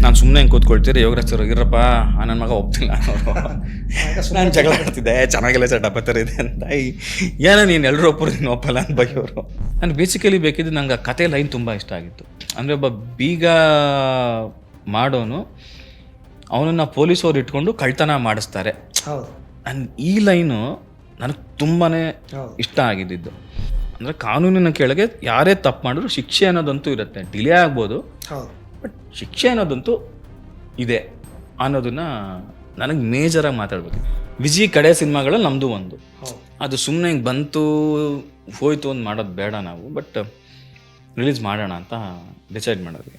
ನಾನು ಸುಮ್ಮನೆ ಹೆಂಗೆ ಕೂತ್ಕೊಳ್ತೀರಿ ಯೋಗರಾಜ್ ಸರ್ ಇರಪ್ಪ ನನ್ನ ಮಗ ಒಪ್ತಿಲ್ಲ ನಾನು ಜಗಳ ಮಾಡ್ತಿದ್ದೆ ಚೆನ್ನಾಗಿಲ್ಲ ಸರ್ ಡಬ್ಬ ಥರ ಇದೆ ಅಂತ ಏನೋ ನೀನು ಎಲ್ಲರೂ ಒಪ್ಪರು ನೀನು ಒಪ್ಪಲ್ಲ ಅಂತ ಬೈಯೋರು. ನಾನು ಬೇಸಿಕಲಿ ಬೇಕಿದ್ದು ನಂಗೆ ಆ ಕತೆ ಲೈನ್ ತುಂಬ ಇಷ್ಟ ಆಗಿತ್ತು. ಅಂದರೆ ಒಬ್ಬ ಬೀಗ ಮಾಡೋನು ಅವನನ್ನು ಪೊಲೀಸವ್ರು ಇಟ್ಕೊಂಡು ಕಳ್ತನ ಮಾಡಿಸ್ತಾರೆ. ಈ ಲೈನು ನನಗೆ ತುಂಬಾ ಇಷ್ಟ ಆಗಿದ್ದು. ಅಂದರೆ ಕಾನೂನಿನ ಕೆಳಗೆ ಯಾರೇ ತಪ್ಪು ಮಾಡಿದ್ರು ಶಿಕ್ಷೆ ಅನ್ನೋದಂತೂ ಇರುತ್ತೆ. ಡಿಲೇ ಆಗ್ಬೋದು, ಬಟ್ ಶಿಕ್ಷೆ ಅನ್ನೋದಂತೂ ಇದೆ ಅನ್ನೋದನ್ನ ನನಗೆ ಮೇಜರಾಗಿ ಮಾತಾಡ್ಬೇಕು. ವಿಜಿ ಕಡೆ ಸಿನಿಮಾಗಳಲ್ಲಿ ನಮ್ಮದು ಒಂದು, ಅದು ಸುಮ್ಮನೆ ಹಿಂಗೆ ಬಂತು ಹೋಯ್ತು ಅಂತ ಮಾಡೋದು ಬೇಡ ನಾವು, ಬಟ್ ರಿಲೀಸ್ ಮಾಡೋಣ ಅಂತ ಡಿಸೈಡ್ ಮಾಡಿದ್ವಿ.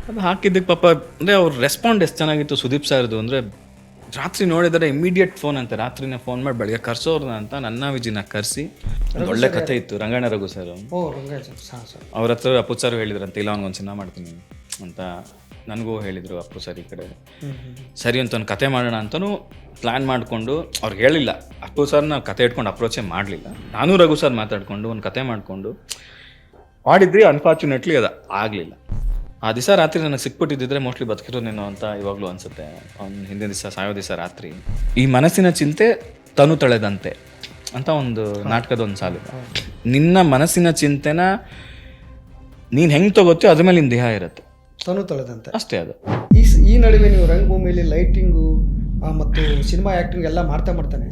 ಅದು ಹಾಕಿದ್ದಕ್ಕೆ ಪಾಪ ಅಂದರೆ ಅವ್ರ ರೆಸ್ಪಾಂಡ್ ಎಷ್ಟು ಚೆನ್ನಾಗಿತ್ತು ಸುದೀಪ್ ಸರ್ದು. ಅಂದರೆ ರಾತ್ರಿ ನೋಡಿದರೆ ಇಮಿಡಿಯೇಟ್ ಫೋನ್ ಅಂತ, ರಾತ್ರಿನೇ ಫೋನ್ ಮಾಡಿ ಬೆಳಗ್ಗೆ ಕರ್ಸೋರ್ನ ಅಂತ ನನ್ನ ವಿಜಿನ ಕರೆಸಿ ಒಳ್ಳೆ ಕಥೆ ಇತ್ತು. ರಂಗಣ್ಣ ರಘು ಸರ್ ಅವ್ರ ಹತ್ರ ಅಪ್ಪು ಸರ್ ಹೇಳಿದ್ರಂತೆ, ಇಲ್ಲ ಅವ್ನಿಗೊಂದು ಸಿನಿಮಾ ಮಾಡ್ತೀನಿ ಅಂತ ನನಗೂ ಹೇಳಿದರು ಅಪ್ಪು ಸರ್. ಈ ಕಡೆ ಸರಿ ಅಂತ ಒಂದು ಕತೆ ಮಾಡೋಣ ಅಂತಲೂ ಪ್ಲ್ಯಾನ್ ಮಾಡಿಕೊಂಡು ಅವ್ರಿಗೆ ಹೇಳಿಲ್ಲ. ಅಪ್ಪು ಸರ್ನ ಕತೆ ಇಟ್ಕೊಂಡು ಅಪ್ರೋಚೇ ಮಾಡಲಿಲ್ಲ. ನಾನು ರಘು ಸರ್ ಮಾತಾಡಿಕೊಂಡು ಒಂದು ಕತೆ ಮಾಡಿಕೊಂಡು ಮಾಡಿದ್ರಿ. ಅನ್ಫಾರ್ಚುನೇಟ್ಲಿ ಅದು ಆಗಲಿಲ್ಲ. ಆ ದಿವಸ ರಾತ್ರಿ ನನಗೆ ಸಿಕ್ಬಿಟ್ಟಿದ್ದಿದ್ರೆ ಮೋಸ್ಟ್ಲಿ ಬದುಕಿರೋನೇನೋ ಅಂತ ಇವಾಗಲೂ ಅನಿಸುತ್ತೆ. ಅವ್ನು ಹಿಂದಿನ ದಿವಸ ಸಾಯೋ ದಿವಸ ರಾತ್ರಿ ಈ ಮನಸ್ಸಿನ ಚಿಂತೆ ತನು ತಳೆದಂತೆ ಅಂತ ಒಂದು ನಾಟಕದ ಒಂದು ಸಾಲಿದೆ. ನಿನ್ನ ಮನಸ್ಸಿನ ಚಿಂತೆನ ನೀನು ಹೆಂಗೆ ತಗೋತೀಯೋ ಅದ್ರ ಮೇಲೆ ನಿನ್ನ ದೇಹ ಇರುತ್ತೆ. ತನು ತಳೆದಂತೆ ಅಷ್ಟೇ ಅದು. ಈ ನಡುವೆ ನೀವು ರಂಗಭೂಮಿಯಲ್ಲಿ ಲೈಟಿಂಗು ಮತ್ತು ಸಿನಿಮಾ ಆ್ಯಕ್ಟಿಂಗ್ ಎಲ್ಲ ಮಾಡ್ತಾನೆ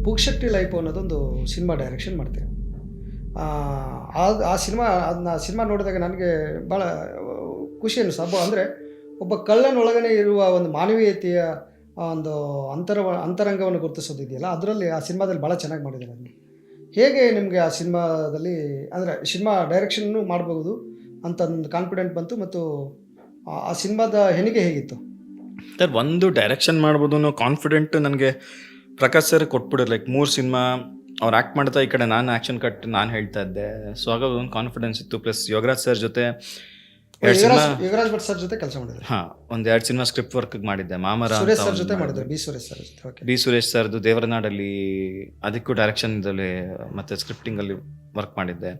ಪುಕ್ಷಟ್ಟಿ ಲೈಫ್ ಅನ್ನೋದೊಂದು ಸಿನಿಮಾ ಡೈರೆಕ್ಷನ್ ಮಾಡ್ತೇವೆ. ಆ ಸಿನಿಮಾ ನೋಡಿದಾಗ ನನಗೆ ಭಾಳ ಖುಷಿ ಅನ್ನಿಸ್ತು. ಅಂದರೆ ಒಬ್ಬ ಕಳ್ಳನೊಳಗನೆ ಇರುವ ಒಂದು ಮಾನವೀಯತೆಯ ಒಂದು ಅಂತರಂಗವನ್ನು ಗುರುತಿಸೋದಿದೆಯಲ್ಲ, ಅದರಲ್ಲಿ ಆ ಸಿನಿಮಾದಲ್ಲಿ ಭಾಳ ಚೆನ್ನಾಗಿ ಮಾಡಿದ್ದಾರೆ. ಅದನ್ನು ಹೇಗೆ ನಿಮಗೆ ಆ ಸಿನಿಮಾದಲ್ಲಿ ಅಂದರೆ ಸಿನಿಮಾ ಡೈರೆಕ್ಷನ್ನು ಮಾಡ್ಬೋದು ಅಂತ ಒಂದು ಕಾನ್ಫಿಡೆಂಟ್ ಬಂತು, ಮತ್ತು ಆ ಸಿನಿಮಾದ ಹೆಣಿಗೆ ಹೇಗಿತ್ತು ಸರ್? ಒಂದು ಡೈರೆಕ್ಷನ್ ಮಾಡ್ಬೋದು ಅನ್ನೋ ಕಾನ್ಫಿಡೆಂಟ್ ನನಗೆ ಪ್ರಕಾಶ್ ಸರ್ ಕೊಟ್ಬಿಡೋರು. ಲೈಕ್ 3 ಸಿನಿಮಾ ಅವ್ರು ಆ್ಯಕ್ಟ್ ಮಾಡ್ತಾ ಈ ಕಡೆ ನಾನು ಆ್ಯಕ್ಷನ್ ಕಟ್ ನಾನು ಹೇಳ್ತಾ ಇದ್ದೆ. ಸೊ ಆಗ ಒಂದು ಕಾನ್ಫಿಡೆನ್ಸ್ ಇತ್ತು. ಪ್ಲಸ್ ಯೋಗರಾಜ್ ಸರ್ ಜೊತೆ ಯುವರಾಜ್ ಭಟ್ ಸರ್ ಜೊತೆ ಕೆಲಸ ಮಾಡಿದ್ರು. ಒಂದು 2 ಸಿನಿಮಾ ಸ್ಕ್ರಿಪ್ಟ್ ವರ್ಕ್ ಮಾಡಿದ್ದೆ. ಮಾಮರ ಸುರೇಶ್ ಸರ್ ಜೊತೆ ಮಾಡಿದ್ರು. ಬಿ ಸುರೇಶ್ ಸರ್ದು ದೇವರನಾಡಲ್ಲಿ ಅದಕ್ಕೂ ಡೈರೆಕ್ಷನ್ ಇದರಲ್ಲಿ ಮತ್ತು ಸ್ಕ್ರಿಪ್ಟಿಂಗಲ್ಲಿ ವರ್ಕ್ ಮಾಡಿದ್ದೆ.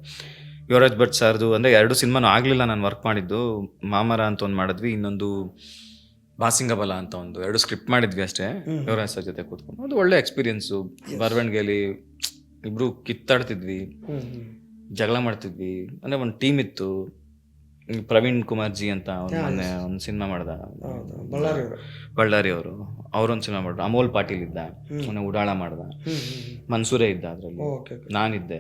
ಯುವರಾಜ್ ಭಟ್ ಸರ್ದು ಅಂದರೆ 2 ಸಿನಿಮಾನೂ ಆಗಲಿಲ್ಲ ನಾನು ವರ್ಕ್ ಮಾಡಿದ್ದು. ಮಾಮರ ಅಂತ ಒಂದು ಮಾಡಿದ್ವಿ, ಇನ್ನೊಂದು ಬಾಸಿಂಗಬಲ ಅಂತ ಒಂದು 2 ಸ್ಕ್ರಿಪ್ಟ್ ಮಾಡಿದ್ವಿ ಅಷ್ಟೇ ಯುವರಾಜ್ ಸರ್ ಜೊತೆ ಕೂತ್ಕೊಂಡು. ಅದು ಒಳ್ಳೆ ಎಕ್ಸ್ಪೀರಿಯನ್ಸು. ಬರವಣಿಗೆಯಲ್ಲಿ ಇಬ್ಬರು ಕಿತ್ತಾಡ್ತಿದ್ವಿ, ಜಗಳ ಮಾಡ್ತಿದ್ವಿ. ಅಂದರೆ ಒಂದು ಟೀಮ್ ಇತ್ತು. ಪ್ರವೀಣ್ ಕುಮಾರ್ ಜಿ ಅಂತ ಮೊನ್ನೆ ಒಂದು ಸಿನಿಮಾ ಮಾಡ್ದ, ಬಳ್ಳಾರಿ ಅವರು. ಅವರೊಂದು ಸಿನಿಮಾ ಮಾಡಿದ್ರು. ಅಮೋಲ್ ಪಾಟೀಲ್ ಇದ್ದ, ಮೊನ್ನೆ ಉಡಾಳ ಮಾಡ್ದ. ಮನ್ಸೂರೇ ಇದ್ದ ಅದರಲ್ಲಿ, ನಾನಿದ್ದೆ.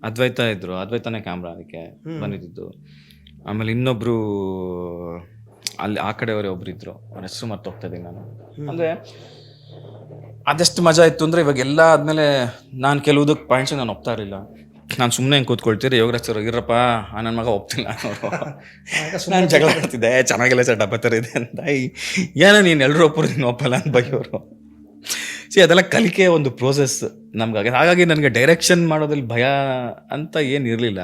ಅದ್ವೈತ ಇದ್ರು, ಅದ್ವೈತನೇ ಕ್ಯಾಮ್ರಾ ಅದಕ್ಕೆ ಬಂದಿದ್ದು. ಆಮೇಲೆ ಇನ್ನೊಬ್ರು ಅಲ್ಲಿ ಆ ಕಡೆಯವರೇ ಒಬ್ರು ಇದ್ರು, ಅವ್ರ ಹೆಸರು ಮರ್ತೋಗ್ತಾ ಇದ್ದೀನಿ ನಾನು. ಅಂದರೆ ಅದೆಷ್ಟು ಮಜಾ ಇತ್ತು ಅಂದರೆ ಇವಾಗ ಎಲ್ಲ ಆದಮೇಲೆ ನಾನು ಕೆಲವುದಕ್ಕೆ ಪಾಯಿಂಟ್ಸ್ ನಾನು ಒಪ್ತಾ ಇರಲಿಲ್ಲ. ನಾನು ಸುಮ್ಮನೆ ಹೆಂಗೆ ಕೂತ್ಕೊಳ್ತೀರಿ ಯೋಗರಾಜ್ ಸರ್ ಇರಪ್ಪ ನನ್ನ ಮಗ ಒಪ್ತಿಲ್ಲ ನಾನು ಜಗಳ ಮಾಡ್ತಿದ್ದೆ ಚೆನ್ನಾಗಿಲ್ಲ ಸರ್ ಡಬ್ಬ ಥರ ಇದೆ ಅಂತ ಏನೋ ನೀನು ಎಲ್ಲರೂ ಒಪ್ಪರು ನೀನು ಒಪ್ಪಲ್ಲ ಅಂತ ಬೈಯೋರು. ಅದೆಲ್ಲ ಕಲಿಕೆ ಒಂದು ಪ್ರೋಸೆಸ್ ನಮ್ಗೆ. ಹಾಗಾಗಿ ನನಗೆ ಡೈರೆಕ್ಷನ್ ಮಾಡೋದ್ರಲ್ಲಿ ಭಯ ಅಂತ ಏನು ಇರಲಿಲ್ಲ.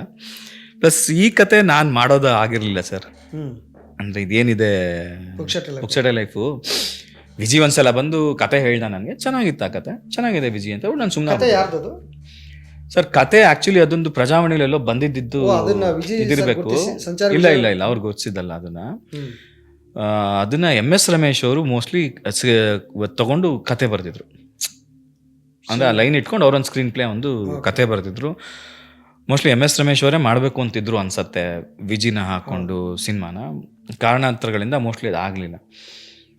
ಪ್ಲಸ್ ಈ ಕತೆ ನಾನು ಮಾಡೋದು ಆಗಿರಲಿಲ್ಲ ಸರ್. ಅಂದರೆ ಇದೇನಿದೆ ಪುಕ್ಷಟೆ ಲೈಫು, ವಿಜಿ ಒಂದ್ಸಲ ಬಂದು ಕತೆ ಹೇಳ್ದ ನನಗೆ. ಚೆನ್ನಾಗಿತ್ತು ಆ ಕತೆ, ಚೆನ್ನಾಗಿದೆ ವಿಜಿ ಅಂತ. ನಾನು ಸುಮ್ಮನೆ ಸರ್ ಕತೆ ಆ್ಯಕ್ಚುಲಿ ಅದೊಂದು ಪ್ರಜಾವಾಣಿಲೆಲ್ಲೋ ಬಂದಿದ್ದು ಇದಿರಬೇಕು. ಇಲ್ಲ ಇಲ್ಲ ಇಲ್ಲ ಅವ್ರಿಗೆ ಗೊತ್ತಿದ್ದಲ್ಲ ಅದನ್ನ MS ರಮೇಶ್ ಅವರು ಮೋಸ್ಟ್ಲಿ ತಗೊಂಡು ಕತೆ ಬರೆದಿದ್ರು. ಅಂದರೆ ಆ ಲೈನ್ ಇಟ್ಕೊಂಡು ಅವ್ರೊಂದು ಸ್ಕ್ರೀನ್ ಪ್ಲೇ ಒಂದು ಕತೆ ಬರೆದಿದ್ರು. ಮೋಸ್ಟ್ಲಿ MS ರಮೇಶ್ ಅವರೇ ಮಾಡಬೇಕು ಅಂತಿದ್ರು ಅನ್ಸತ್ತೆ ವಿಜಿನ ಹಾಕ್ಕೊಂಡು ಸಿನಿಮಾನ. ಕಾರಣಾಂತರಗಳಿಂದ ಮೋಸ್ಟ್ಲಿ ಅದು ಆಗಲಿಲ್ಲ.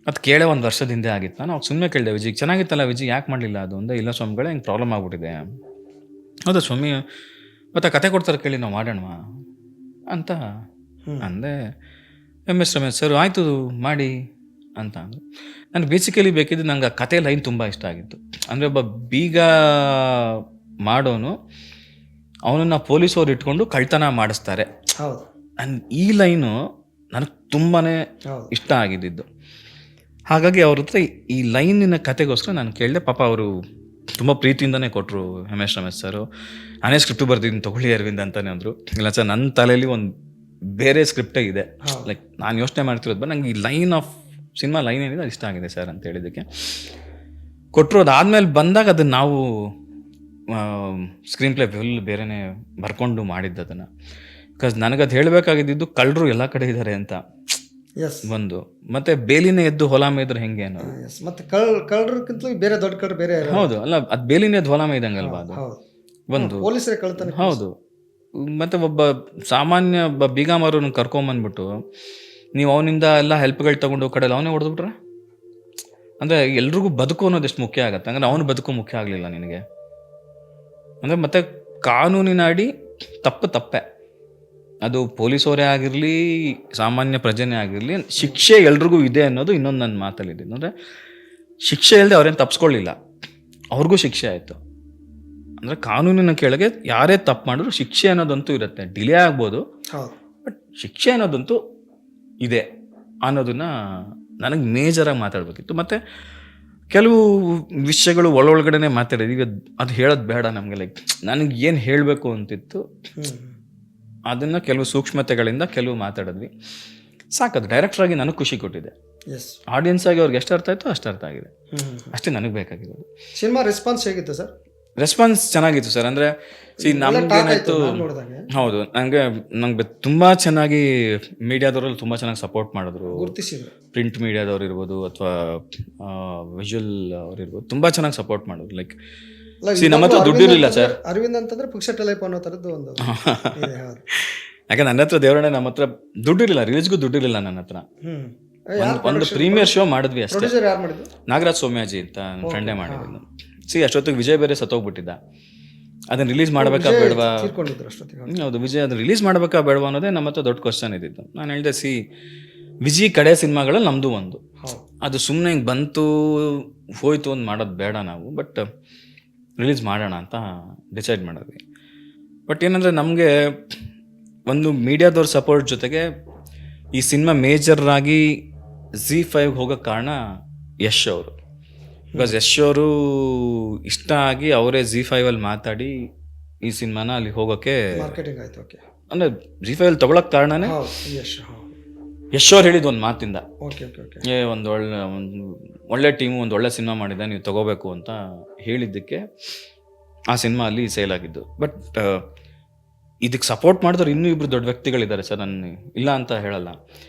ಅದು ಕೇಳೇ 1 ವರ್ಷದ ಹಿಂದೆ ಆಗಿತ್ತು. ನಾನು ಅವಾಗ ಸುಮ್ಮನೆ ಕೇಳಿದೆ ವಿಜಿಗೆ, ಚೆನ್ನಾಗಿತ್ತಲ್ಲ ವಿಜಿ ಯಾಕೆ ಮಾಡಲಿಲ್ಲ ಅದು ಅಂದೆ. ಇಲ್ಲ ಸ್ವಾಮಿಗಳೇ ಹಿಂಗೆ ಪ್ರಾಬ್ಲಮ್ ಆಗ್ಬಿಟ್ಟಿದೆ. ಹೌದಾ ಸ್ವಾಮಿ, ಮತ್ತು ಕತೆ ಕೊಡ್ತಾರೆ ಕೇಳಿ ನಾವು ಮಾಡೋಣ ಅಂತ ಅಂದೆ. MS ರಮೇಶ್ ಸರ್ ಆಯಿತು ಮಾಡಿ ಅಂತ ಅಂದರು. ನನಗೆ ಬೇಸಿಕಲಿ ಬೇಕಿದ್ದು ನಂಗೆ ಆ ಕತೆ ಲೈನ್ ತುಂಬ ಇಷ್ಟ ಆಗಿತ್ತು. ಅಂದರೆ ಒಬ್ಬ ಬೀಗ ಮಾಡೋನು ಅವನನ್ನು ಪೊಲೀಸವ್ರು ಇಟ್ಕೊಂಡು ಕಳ್ತನ ಮಾಡಿಸ್ತಾರೆ. ಈ ಲೈನು ನನಗೆ ತುಂಬಾ ಇಷ್ಟ ಆಗಿದ್ದು. ಹಾಗಾಗಿ ಅವ್ರ ಹತ್ರ ಈ ಲೈನಿನ ಕತೆಗೋಸ್ಕರ ನಾನು ಕೇಳಿದೆ. ಪಾಪ ಅವರು ತುಂಬ ಪ್ರೀತಿಯಿಂದನೇ ಕೊಟ್ಟರು MS ರಮೇಶ್ ಸರು. ನಾನೇ ಸ್ಕ್ರಿಪ್ಟು ಬರ್ದಿದ್ದೀನಿ ತೊಗೊಳ್ಳಿ ಅರವಿಂದ್ ಅಂತಲೇ ಅಂದರು. ಇಲ್ಲ ಸರ್ ನನ್ನ ತಲೆಯಲ್ಲಿ ಒಂದು ಬೇರೆ ಸ್ಕ್ರಿಪ್ಟೇ ಇದೆ, ಲೈಕ್ ನಾನು ಯೋಚನೆ ಮಾಡ್ತಿರೋದು ನಂಗೆ ಈ ಲೈನ್ ಆಫ್ ಸಿನಿಮಾ ಲೈನ್ ಏನಿದೆ ಅದು ಇಷ್ಟ ಆಗಿದೆ ಸರ್ ಅಂತ ಹೇಳಿದ್ದಕ್ಕೆ ಕೊಟ್ಟರು. ಅದಾದಮೇಲೆ ಬಂದಾಗ ಅದನ್ನು ನಾವು ಸ್ಕ್ರೀನ್ ಪ್ಲೇ ಫುಲ್ ಬೇರೆಯೇ ಬರ್ಕೊಂಡು ಮಾಡಿದ್ದು. ಅದನ್ನು ಬಿಕಾಸ್ ನನಗದು ಹೇಳಬೇಕಾಗಿದ್ದು ಕಳ್ಳರು ಎಲ್ಲ ಕಡೆ ಇದ್ದಾರೆ ಅಂತ ಎಸ್ ಒಂದು, ಮತ್ತೆ ಬೇಲಿನೇ ಎದ್ದು ಹೊಲ ಮೇಯ್ದ್ರೆ ಹೆಂಗೆ ಅನ್ನೋದು. ಎಸ್ ಮತ್ತೆ ಕಳ್ಳರಿಗಿಂತಲೂ ಬೇರೆ ದೊಡ್ಡ ಕಳ್ಳರು ಬೇರೆ ಯಾರು? ಹೌದು, ಅಲ್ಲ ಅದು ಬೇಲಿನೇ ಎದ್ದು ಹೊಲ ಮೇಯ್ದಂಗಲ್ವಾ ಅದು ಹೌದು ಒಂದು. ಪೊಲೀಸರೇ ಕಳ್ತಾನೆ. ಹೌದು, ಮತ್ತೆ ಒಬ್ಬ ಸಾಮಾನ್ಯ ಬೀಗ ಮಾರೋನ ಕರ್ಕೊಂಬಂದ್ಬಿಟ್ಟು ನೀವು ಅವನಿಂದ ಎಲ್ಲ ಹೆಲ್ಪ್ಗಳು ತಗೊಂಡು ಕಡೆಯಲ್ಲಿ ಅವನೇ ಹೊಡೆದ್ಬಿಟ್ರೆ, ಅಂದರೆ ಎಲ್ರಿಗೂ ಬದುಕು ಅನ್ನೋದು ಎಷ್ಟು ಮುಖ್ಯ ಆಗುತ್ತೆ. ಹಂಗಂದ್ರೆ ಅವನು ಬದುಕು ಮುಖ್ಯ ಆಗಲಿಲ್ಲ ನಿನಗೆ ಅಂದರೆ. ಮತ್ತೆ ಕಾನೂನಿನ ಅಡಿ ತಪ್ಪೆ, ಅದು ಪೊಲೀಸವರೇ ಆಗಿರಲಿ ಸಾಮಾನ್ಯ ಪ್ರಜೆನೇ ಆಗಿರಲಿ, ಶಿಕ್ಷೆ ಎಲ್ರಿಗೂ ಇದೆ ಅನ್ನೋದು ಇನ್ನೊಂದು ನನ್ನ ಮಾತಲ್ಲಿದ್ದೀನಿ. ಅಂದರೆ ಶಿಕ್ಷೆ ಇಲ್ಲದೆ ಅವ್ರೇನು ತಪ್ಪಿಸ್ಕೊಳ್ಳಿಲ್ಲ, ಅವ್ರಿಗೂ ಶಿಕ್ಷೆ ಆಯಿತು. ಅಂದರೆ ಕಾನೂನಿನ ಕೆಳಗೆ ಯಾರೇ ತಪ್ಪು ಮಾಡಿದ್ರು ಶಿಕ್ಷೆ ಅನ್ನೋದಂತೂ ಇರುತ್ತೆ. ಡಿಲೇ ಆಗ್ಬೋದು, ಬಟ್ ಶಿಕ್ಷೆ ಅನ್ನೋದಂತೂ ಇದೆ ಅನ್ನೋದನ್ನ ನನಗೆ ಮೇಜರಾಗಿ ಮಾತಾಡಬೇಕಿತ್ತು. ಮತ್ತು ಕೆಲವು ವಿಷಯಗಳು ಒಳಗಡೆನೆ ಮಾತಾಡಿದ್ವಿ. ಈಗ ಅದು ಹೇಳೋದು ಬೇಡ ನಮಗೆ, ಲೈಕ್ ನನಗೆ ಏನು ಹೇಳಬೇಕು ಅಂತಿತ್ತು ಅದನ್ನು ಕೆಲವು ಸೂಕ್ಷ್ಮತೆಗಳಿಂದ ಕೆಲವು ಮಾತಾಡಿದ್ವಿ. ಸಾಕದು ಡೈರೆಕ್ಟ್ರಾಗಿ ನನಗೆ ಖುಷಿ ಕೊಟ್ಟಿದೆ. ಆಡಿಯನ್ಸ್ ಆಗಿ ಅವ್ರಿಗೆ ಎಷ್ಟು ಅರ್ಥ ಆಯಿತು ಅಷ್ಟು ಅರ್ಥ ಆಗಿದೆ, ಅಷ್ಟೇ ನನಗೆ ಬೇಕಾಗಿರೋದು. ಸಿನಿಮಾ ರೆಸ್ಪಾನ್ಸ್ ಹೇಗಿತ್ತು ಸರ್? ರೆಸ್ಪಾನ್ಸ್ ಚೆನ್ನಾಗಿತ್ತು ಸರ್. ಅಂದರೆ ನಮಗೇನಾಯಿತು, ಹೌದು, ನಂಗೆ ತುಂಬ ಚೆನ್ನಾಗಿ ಮೀಡಿಯಾದವರಲ್ಲಿ ತುಂಬ ಚೆನ್ನಾಗಿ ಸಪೋರ್ಟ್ ಮಾಡಿದ್ರು. ಪ್ರಿಂಟ್ ಮೀಡಿಯಾದವ್ರು ಇರ್ಬೋದು ಅಥವಾ ವಿಜುವಲ್ ಅವ್ರು ಇರ್ಬೋದು, ತುಂಬ ಚೆನ್ನಾಗಿ ಸಪೋರ್ಟ್ ಮಾಡಿದ್ರು. ಲೈಕ್ ನಮ್ಮ ಹತ್ರ ದುಡ್ಡಿರಲಿಲ್ಲ ಸರ್. ಅರವಿಂದ್ ಅಂತಂದ್ರೆ ಪುಕ್ಷ ಟೈಪ್ ಅನ್ನೋ ಥರದ್ದು ಒಂದು ಯಾಕೆ ನನ್ನ ಹತ್ರ ದೇವರಣ್ಣ ನಮ್ಮ ಹತ್ರ ದುಡ್ಡಿರಲಿಲ್ಲ, ರಿಲೀಸ್ಗೂ ದುಡ್ಡಿರಲಿಲ್ಲ ನನ್ನ ಹತ್ರ. ಒಂದು ಪ್ರೀಮಿಯರ್ ಶೋ ಮಾಡಿದ್ವಿ ಅಷ್ಟೇ. ನಾಗರಾಜ್ ಸೋಮ್ಯಾಜಿ ಅಂತ ನನ್ನ ಫ್ರೆಂಡೇ ಮಾಡಿದ್ದು. ಅಷ್ಟೊತ್ತಿಗೆ ವಿಜಯ್ ಬೇರೆ ಸತ್ತೋಗ್ಬಿಟ್ಟಿದ್ದ. ಅದನ್ನ ರಿಲೀಸ್ ಮಾಡಬೇಕಾ ಬೇಡವಾ? ಹೌದು, ವಿಜಯ್ ಅದನ್ನ ರಿಲೀಸ್ ಮಾಡಬೇಕಾ ಬೇಡವಾ ಅನ್ನೋದೇ ನಮ್ಮ ಹತ್ರ ದೊಡ್ಡ ಕ್ವಶನ್ ಇದ್ದಿದ್ದು. ನಾನು ಹೇಳಿದೆ, ವಿಜಯ್ ಕಡೆ ಸಿನಿಮಾಗಳಲ್ಲಿ ನಮ್ಮದು ಒಂದು, ಅದು ಸುಮ್ಮನೆ ಹಿಂಗೆ ಬಂತು ಹೋಯ್ತು ಅಂತ ಮಾಡೋದು ಬೇಡ ನಾವು, ಬಟ್ ರಿಲೀಸ್ ಮಾಡೋಣ ಅಂತ ಡಿಸೈಡ್ ಮಾಡಿದ್ವಿ. ಬಟ್ ಏನಂದರೆ ನಮಗೆ ಒಂದು ಮೀಡಿಯಾದವ್ರ ಸಪೋರ್ಟ್ ಜೊತೆಗೆ ಈ ಸಿನಿಮಾ ಮೇಜರಾಗಿ ZEE5 ಹೋಗೋಕ್ಕೆ ಕಾರಣ ಯಶ್ ಅವರು. ಬಿಕಾಸ್ ಯಶ್ ಅವರು ಇಷ್ಟ ಆಗಿ ಅವರೇ ZEE5 ಮಾತಾಡಿ ಈ ಸಿನಿಮಾನ ಅಲ್ಲಿ ಹೋಗೋಕ್ಕೆ ಮಾರ್ಕೆಟಿಂಗ್ ಆಯಿತು. ಓಕೆ, ಅಂದರೆ ZEE5 ತೊಗೊಳಕ್ಕೆ ಕಾರಣನೇ ಯಶ್ ಅವ್ರು ಹೇಳಿದ್ದು ಒಂದು ಮಾತಿಂದ, ಒಂದು ಒಳ್ಳೆ ಟೀಮು ಒಂದು ಒಳ್ಳೆ ಸಿನಿಮಾ ಮಾಡಿದೆ, ನೀವು ತಗೋಬೇಕು ಅಂತ ಹೇಳಿದ್ದಕ್ಕೆ ಆ ಸಿನಿಮಾ ಅಲ್ಲಿ ಸೇಲ್ ಆಗಿದ್ದು. ಬಟ್ ಇದಕ್ಕೆ ಸಪೋರ್ಟ್ ಮಾಡಿದವ್ರು ಇನ್ನೂ ಇಬ್ಬರು ದೊಡ್ಡ ವ್ಯಕ್ತಿಗಳಿದ್ದಾರೆ ಸರ್, ನಾನು ಇಲ್ಲ ಅಂತ ಹೇಳಲ್ಲ.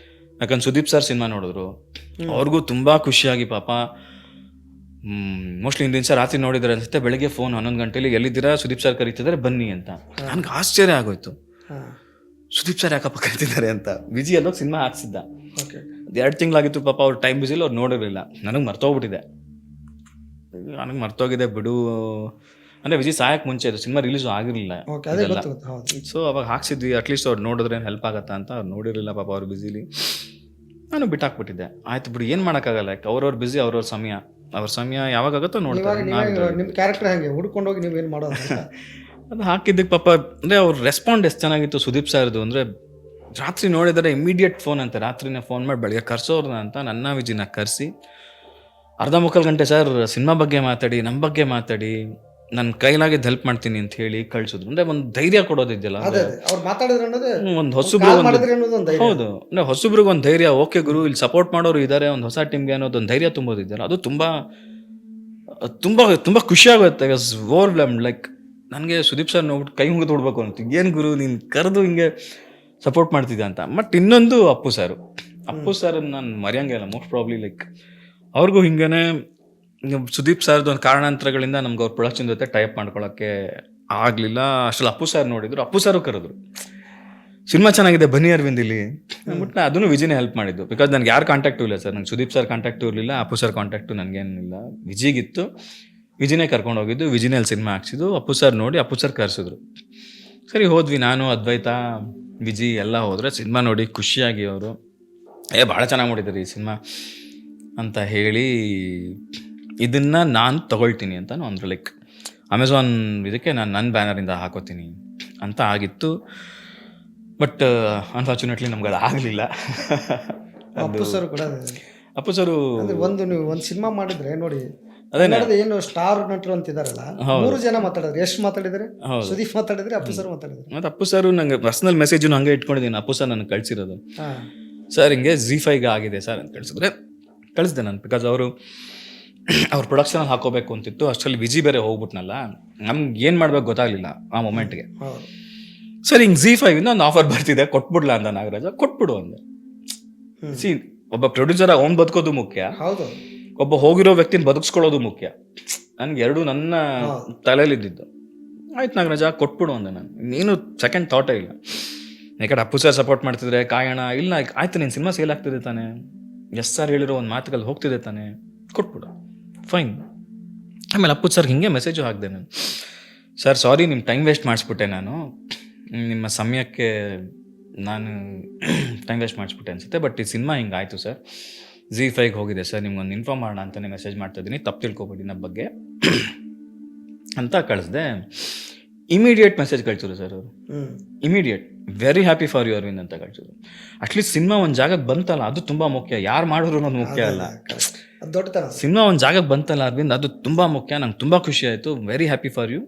ಯಾಕಂದ್ರೆ ಸುದೀಪ್ ಸರ್ ಸಿನಿಮಾ ನೋಡಿದ್ರು, ಅವ್ರಿಗೂ ತುಂಬ ಖುಷಿಯಾಗಿ ಪಾಪ ಮೋಸ್ಟ್ಲಿ ಹಿಂದಿನ ಸರ್ ರಾತ್ರಿ ನೋಡಿದ್ದಾರೆ ಅನ್ಸುತ್ತೆ, ಬೆಳಗ್ಗೆ ಫೋನ್ 11 ಗಂಟೆಲಿ ಎಲ್ಲಿದ್ದೀರಾ ಸುದೀಪ್ ಸರ್ ಕರೀತಿದ್ದಾರೆ ಬನ್ನಿ ಅಂತ. ನನಗೆ ಆಶ್ಚರ್ಯ ಆಗೋಯ್ತು, ಸುದೀಪ್ ಸರ್ ಯಾಕಪ್ಪ ಕರೀತಿದ್ದಾರೆ ಅಂತ. ವಿಜಿ ಅಲ್ಲೋಗಿ ಸಿನಿಮಾ ಹಾಕ್ಸಿದ್ದ, 2 ತಿಂಗಳಾಗಿತ್ತು ಪಾಪ, ಅವ್ರು ಟೈಮ್ ಬಿಸಿಲಿ ಅವ್ರು ನೋಡಿರಲಿಲ್ಲ. ನನಗೆ ಮರ್ತೋಗಿದೆ ಬಿಡು. ಅಂದರೆ ವಿಜಯ್ ಸಾಯಕ್ಕೆ ಮುಂಚೆ ಅದು ಸಿನಿಮಾ ರಿಲೀಸು ಆಗಿರಲಿಲ್ಲ. ಸೊ ಅವಾಗ ಹಾಕ್ಸಿದ್ವಿ, ಅಟ್ಲೀಸ್ಟ್ ಅವ್ರು ನೋಡಿದ್ರೆ ಹೆಲ್ಪ್ ಆಗತ್ತಾ ಅಂತ. ಅವ್ರು ನೋಡಿರಲಿಲ್ಲ ಪಾಪ, ಅವ್ರು ಬಿಸಿಲಿ. ನಾನು ಬಿಟ್ಟಾಕ್ಬಿಟ್ಟಿದ್ದೆ. ಆಯ್ತು ಬಿಡು, ಏನು ಮಾಡೋಕ್ಕಾಗಲ್ಲ. ಅವ್ರವ್ರ ಬಿಸಿ, ಅವ್ರವ್ರ ಸಮಯ, ಅವ್ರ ಸಮಯ ಯಾವಾಗ ಆಗುತ್ತೋ ನೋಡ್ತಾರೆ. ನಿಮ್ಮ ಕ್ಯಾರೆಕ್ಟರ್ ಹಾಗೆ ಹುಡ್ಕೊಂಡೋಗಿ ನೀವೇನು ಮಾಡೋದು ಅದು ಹಾಕಿದ್ದಕ್ಕೆ ಪಾಪ. ಅಂದರೆ ಅವ್ರ ರೆಸ್ಪಾಂಡ್ ಎಷ್ಟು ಚೆನ್ನಾಗಿತ್ತು ಸುದೀಪ್ ಸರ್ದು. ಅಂದರೆ ರಾತ್ರಿ ನೋಡಿದರೆ ಇಮಿಡಿಯೇಟ್ ಫೋನ್ ಅಂತ, ರಾತ್ರಿನೇ ಫೋನ್ ಮಾಡಿ ಬೆಳಗ್ಗೆ ಕರ್ಸೋರ್ನ ಅಂತ ನನ್ನ ವಿಜಿನ ಕರೆಸಿ ಅರ್ಧ ಮುಕ್ಕಾಲು ಗಂಟೆ ಸರ್ ಸಿನಿಮಾ ಬಗ್ಗೆ ಮಾತಾಡಿ, ನಮ್ಮ ಬಗ್ಗೆ ಮಾತಾಡಿ, ನನ್ನ ಕೈಲಾಗಿದ್ದು ಹೆಲ್ಪ್ ಮಾಡ್ತೀನಿ ಅಂತ ಹೇಳಿ ಕಳ್ಸಿದ್ರು. ಅಂದರೆ ಒಂದು ಧೈರ್ಯ ಕೊಡೋದಿದೆಯಲ್ಲ, ಒಂದು ಹೊಸಬ್ರು, ಹೌದು, ಅಂದರೆ ಹೊಸಬ್ರಿಗೆ ಒಂದು ಧೈರ್ಯ. ಓಕೆ ಗುರು, ಇಲ್ಲಿ ಸಪೋರ್ಟ್ ಮಾಡೋರು ಇದ್ದಾರೆ, ಒಂದು ಹೊಸ ಟೀಮ್ಗೆ ಅನ್ನೋದೊಂದು ಧೈರ್ಯ ತುಂಬೋದಿದೆಯಲ್ಲ, ಅದು ತುಂಬ ತುಂಬ ತುಂಬ ಖುಷಿಯಾಗುತ್ತೆ. ಓವರ್ವ್ಲೆಮ್ಡ್. ಲೈಕ್ ನನಗೆ ಸುದೀಪ್ ಸರ್ ನೋಡ್ಬಿಟ್ಟು ಕೈ ಮುಗಿದು ಬಿಡ್ಬೇಕು ಅಂತ, ಏನು ಗುರು ನೀನು ಕರೆದು ಹಿಂಗೆ ಸಪೋರ್ಟ್ ಮಾಡ್ತಿದ್ದೆ ಅಂತ. ಬಟ್ ಇನ್ನೊಂದು ಅಪ್ಪು ಸರ್ ನಾನು ಮರೆಯಂಗಿಲ್ಲ. ಮೋಸ್ಟ್ ಪ್ರಾಬ್ಲಿ ಲೈಕ್ ಅವ್ರಿಗೂ ಹಿಂಗೇ ಸುದೀಪ್ ಸರ್ದು ಒಂದು ಕಾರಣಾಂತರಗಳಿಂದ ನಮ್ಗೆ ಅವ್ರ ಪ್ರೊಡಕ್ಷನ್ ಜೊತೆ ಟೈಪ್ ಮಾಡ್ಕೊಳ್ಳೋಕ್ಕೆ ಆಗಲಿಲ್ಲ. ಅಷ್ಟರಲ್ಲಿ ಅಪ್ಪು ಸರ್ ನೋಡಿದ್ರು, ಅಪ್ಪು ಸರು ಕರೆದ್ರು, ಸಿನಿಮಾ ಚೆನ್ನಾಗಿದೆ ಬನ್ನಿ ಅರವಿಂದ್ ಇಲ್ಲಿ ಅಂದ್ಬಿಟ್ಟು. ಅದನ್ನು ವಿಜಿನೇ ಹೆಲ್ಪ್ ಮಾಡಿದ್ದು. ಬಿಕಾಸ್ ನನಗೆ ಯಾರು ಕಾಂಟ್ಯಾಕ್ಟು ಇಲ್ಲ ಸರ್, ನಂಗೆ ಸುದೀಪ್ ಸರ್ ಕಾಂಟ್ಯಾಕ್ಟು ಇರಲಿಲ್ಲ, ಅಪ್ಪು ಸರ್ ಕಾಂಟ್ಯಾಕ್ಟು ನನಗೇನಿಲ್ಲ. ವಿಜಿಗಿತ್ತು, ವಿಜಿನೇ ಕರ್ಕೊಂಡು ಹೋಗಿದ್ದು, ವಿಜಿನೇ ಅಲ್ಲಿ ಸಿನಿಮಾ ಹಾಕ್ಸಿದ್ದು. ಅಪ್ಪು ಸರ್ ನೋಡಿ ಅಪ್ಪು ಸರ್ ಕರೆಸಿದ್ರು. ಸರಿ ಹೋದ್ವಿ, ನಾನು ಅದ್ವೈತ ವಿಜಿ ಎಲ್ಲ ಹೋದರೆ. ಸಿನಿಮಾ ನೋಡಿ ಖುಷಿಯಾಗಿ ಅವರು ಭಾಳ ಚೆನ್ನಾಗಿ ಮಾಡಿದ್ದಾರೆ ಈ ಸಿನಿಮಾ ಅಂತ ಹೇಳಿ, ಇದನ್ನು ನಾನು ತೊಗೊಳ್ತೀನಿ ಅಂತ ಅಂದ್ರೆ ಲೈಕ್ ಅಮೆಝಾನ್ ಇದಕ್ಕೆ ನಾನು ನನ್ನ ಬ್ಯಾನರಿಂದ ಹಾಕೋತೀನಿ ಅಂತ ಆಗಿತ್ತು. ಬಟ್ ಅನ್ಫಾರ್ಚುನೇಟ್ಲಿ ನಮ್ಗೆ ಅದು ಆಗಲಿಲ್ಲ. ಅಪ್ಪು ಸರು ನೀವು ಒಂದು ಸಿನಿಮಾ ಮಾಡಿದ್ರೆ ನೋಡಿ, ಏನು ಸ್ಟಾರ್ ನಟರು ಅಂತಿದಾರಲ್ಲ, 3 ಜನ ಮಾತಾಡಿದ್ರೆ, ಎಷ್ಟು ಮಾತಾಡಿದ್ರೆ? ಸುದೀಪ್ ಮಾತಾಡಿದ್ರೆ, ಅಪ್ಪು ಸರ್ ಮಾತಾಡಿದ್ರೆ. ಮತ್ತು ಅಪ್ಪು ಸರ್ ನಂಗೆ ಪರ್ಸನಲ್ ಮೆಸೇಜು ಹಂಗೆ ಇಟ್ಕೊಂಡಿದ್ದೀನಿ. ಅಪ್ಪು ಸರ್ ನನಗೆ ಕಳಿಸಿರೋದು, ಸರ್ ಹಿಂಗೆ ZEE5 ಆಗಿದೆ ಸರ್ ಅಂತ ಕಳಿಸಿದೆ ನಾನು. ಬಿಕಾಸ್ ಅವ್ರ ಪ್ರೊಡಕ್ಷನಲ್ಲಿ ಹಾಕೋಬೇಕು ಅಂತಿತ್ತು. ಅಷ್ಟರಲ್ಲಿ ವಿಜಿ ಬೇರೆ ಹೋಗ್ಬಿಟ್ನಲ್ಲ, ನಮ್ಗೆ ಏನು ಮಾಡ್ಬೇಕು ಗೊತ್ತಾಗಲಿಲ್ಲ ಆ ಮೊಮೆಂಟ್ಗೆ. ಸರ್ ಹಿಂಗೆ Z5 ಇಂದ ಒಂದು ಆಫರ್ ಬರ್ತಿದೆ ಕೊಟ್ಬಿಡ್ಲಾ ಅಂತ ನಾಗರಾಜ, ಕೊಟ್ಬಿಡು ಅಂದೆ. ಸಿ ಒಬ್ಬ ಪ್ರೊಡ್ಯೂಸರ್ ಅವ್ನು ಬದುಕೋದು ಮುಖ್ಯ, ಹೌದು, ಒಬ್ಬ ಹೋಗಿರೋ ವ್ಯಕ್ತಿನ ಬದುಕಿಸ್ಕೊಳ್ಳೋದು ಮುಖ್ಯ. ನನ್ಗೆ ಎರಡು ನನ್ನ ತಲೆಯಲ್ಲಿದ್ದು. ಆಯ್ತು ನಾಗರಾಜ ಕೊಟ್ಬಿಡು ಅಂದೆ ನಾನು. ನೀನು ಸೆಕೆಂಡ್ ಥಾಟೇ ಇಲ್ಲ. ಯಾಕಂದ್ರೆ ಅಪ್ಪು ಸರ್ ಸಪೋರ್ಟ್ ಮಾಡ್ತಿದ್ರೆ ಕಾಯೋಣ, ಇಲ್ಲ ಆಯ್ತು ನೀನು ಸಿನಿಮಾ ಸೇಲ್ ಆಗ್ತಿದೆ ತಾನೆ, ಎಸ್ ಸರ್ ಹೇಳಿರೋ ಒಂದು ಮಾತುಗಳು ಹೋಗ್ತಿದೆ ತಾನೆ, ಕೊಟ್ಬಿಡು, ಫೈನ್. ಆಮೇಲೆ ಅಪ್ಪು ಸರ್ ಹಿಂಗೆ ಮೆಸೇಜು ಹಾಕಿದೆ ನಾನು, ಸರ್ ಸಾರಿ ನಿಮ್ಮ ಟೈಮ್ ವೇಸ್ಟ್ ಮಾಡಿಸ್ಬಿಟ್ಟೆ, ನಾನು ನಿಮ್ಮ ಸಮಯಕ್ಕೆ ನಾನು ಟೈಮ್ ವೇಸ್ಟ್ ಮಾಡಿಸ್ಬಿಟ್ಟೆ ಅನಿಸುತ್ತೆ, ಬಟ್ ಈ ಸಿನಿಮಾ ಹಿಂಗಾಯಿತು ಸರ್, Z5ಗೆ ಹೋಗಿದೆ ಸರ್, ನಿಮ್ಗೊಂದು ಇನ್ಫಾರ್ಮ್ ಮಾಡೋಣ ಅಂತಲೇ ಮೆಸೇಜ್ ಮಾಡ್ತಾ ಇದ್ದೀನಿ, ತಪ್ಪು ತಿಳ್ಕೊಬೇಡಿ ನಮ್ಮ ಬಗ್ಗೆ ಅಂತ ಕಳಿಸ್ದೆ. ಇಮಿಡಿಯೇಟ್ ಮೆಸೇಜ್ ಕಳ್ಸಿದ್ರು ಸರ್ ಅವರು, immediate very happy for you Arvind ಅಂತ ಕಳ್ಸಿದ್ರು. ಅಟ್ಲೀಸ್ಟ್ ಸಿನಿಮಾ ಒಂದು ಜಾಗಕ್ಕೆ ಬಂತಲ್ಲ, ಅದು ತುಂಬ ಮುಖ್ಯ, ಯಾರು ಮಾಡಿದ್ರು ಅನ್ನೋದು ಮುಖ್ಯ ಅಲ್ಲ, ಸಿನಿಮಾ ಒಂದು ಜಾಗಕ್ಕೆ ಬಂತಲ್ಲ ಅರವಿಂದ್, ಅದು ತುಂಬ ಮುಖ್ಯ, ನಂಗೆ ತುಂಬ ಖುಷಿ ಆಯಿತು, very happy for you,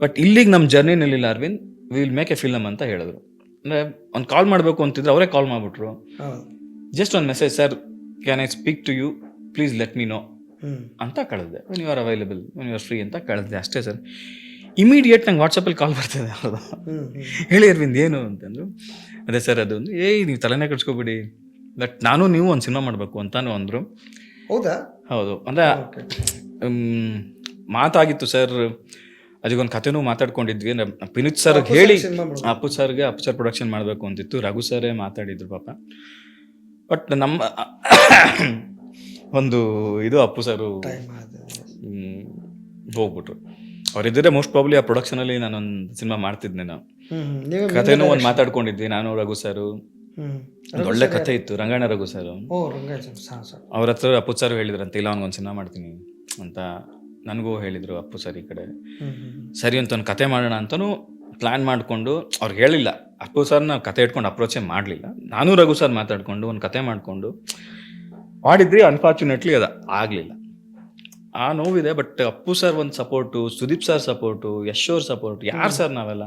but ಇಲ್ಲಿಗೆ ನಮ್ಮ ಜರ್ನಿ ನಿಲ್ಲಿಲ್ಲ Arvind, will make a film ಅಂತ ಹೇಳಿದ್ರು. ಅಂದರೆ ಒಂದು ಕಾಲ್ ಮಾಡಬೇಕು ಅಂತಿದ್ರೆ ಅವರೇ ಕಾಲ್ ಮಾಡಿಬಿಟ್ರು, ಜಸ್ಟ್ ಒಂದು message, sir can I speak to you, please let me know ಅಂತ ಕಳಿಸ್ದೆ, when you are available, when you are free ಅಂತ ಕಳಿಸ್ದೆ, ಅಷ್ಟೇ ಸರ್. ಇಮಿಡಿಯೇಟ್ ನಂಗೆ ವಾಟ್ಸಪ್ಪಲ್ಲಿ ಕಾಲ್ ಬರ್ತದೆ, ಹೌದು ಹೇಳಿ ಅರವಿಂದ್ ಏನು ಅಂತಂದ್ರು. ಅದೇ ಸರ್ ಅದು ನೀವು ತಲೆನೇ ಕಟ್ಸ್ಕೊಬಿಡಿ, ಬಟ್ ನಾನು ನೀವು ಒಂದು ಸಿನಿಮಾ ಮಾಡಬೇಕು ಅಂತಾನು ಅಂದರು. ಹೌದಾ? ಹೌದು, ಅಂದರೆ ಮಾತಾಗಿತ್ತು ಸರ್, ಅದಕ್ಕೊಂದು ಕಥೆನೂ ಮಾತಾಡ್ಕೊಂಡಿದ್ವಿ. ಪಿನುತ್ ಸರ್ಗೆ ಹೇಳಿ ಅಪ್ಪು ಸರ್ ಪ್ರೊಡಕ್ಷನ್ ಮಾಡಬೇಕು ಅಂತಿತ್ತು, ರಘು ಸರೇ ಮಾತಾಡಿದ್ರು ಪಾಪ. ಬಟ್ ನಮ್ಮ ಒಂದು ಇದು ಅಪ್ಪು ಸರು ಹೋಗ್ಬಿಟ್ರು. ಅವರಿದ್ದರೆ ಮೋಸ್ಟ್ ಪ್ರಾಬ್ಲಿ ಆ ಪ್ರೊಡಕ್ಷನಲ್ಲಿ ನಾನೊಂದು ಸಿನಿಮಾ ಮಾಡ್ತಿದ್ದೆ. ನಾವು ಕಥೆನೂ ಒಂದು ಮಾತಾಡ್ಕೊಂಡಿದ್ವಿ, ನಾನು ರಘು ಸರು. ಒಂದು ಒಳ್ಳೆ ಕಥೆ ಇತ್ತು, ರಂಗಣ್ಣ ರಘು ಸರ್ ಅವ್ರ ಹತ್ರ ಅಪ್ಪು ಸರ್ ಹೇಳಿದ್ರಂತೆ, ಇಲ್ಲ ಅವ್ನಿಗೊಂದು ಸಿನಿಮಾ ಮಾಡ್ತೀನಿ ಅಂತ ನನಗೂ ಹೇಳಿದರು ಅಪ್ಪು ಸರ್. ಈ ಕಡೆ ಸರಿ ಅಂತ ಒಂದು ಕತೆ ಮಾಡೋಣ ಅಂತಲೂ ಪ್ಲ್ಯಾನ್ ಮಾಡಿಕೊಂಡು, ಅವ್ರಿಗೆ ಹೇಳಿಲ್ಲ ಅಪ್ಪು ಸರ್ನ ಕತೆ ಇಟ್ಕೊಂಡು ಅಪ್ರೋಚೇ ಮಾಡಲಿಲ್ಲ, ನಾನು ರಘು ಸರ್ ಮಾತಾಡಿಕೊಂಡು ಒಂದು ಕತೆ ಮಾಡಿಕೊಂಡು ಮಾಡಿದ್ರಿ. ಅನ್ಫಾರ್ಚುನೇಟ್ಲಿ ಅದು ಆಗಲಿಲ್ಲ, ಆ ನೋವಿದೆ. ಬಟ್ ಅಪ್ಪು ಸರ್ ಒಂದು support, Sudeep sir support, Yash ಅವ್ರ ಸಪೋರ್ಟ್, ಯಾರು ಸರ್ ನಾವೆಲ್ಲ,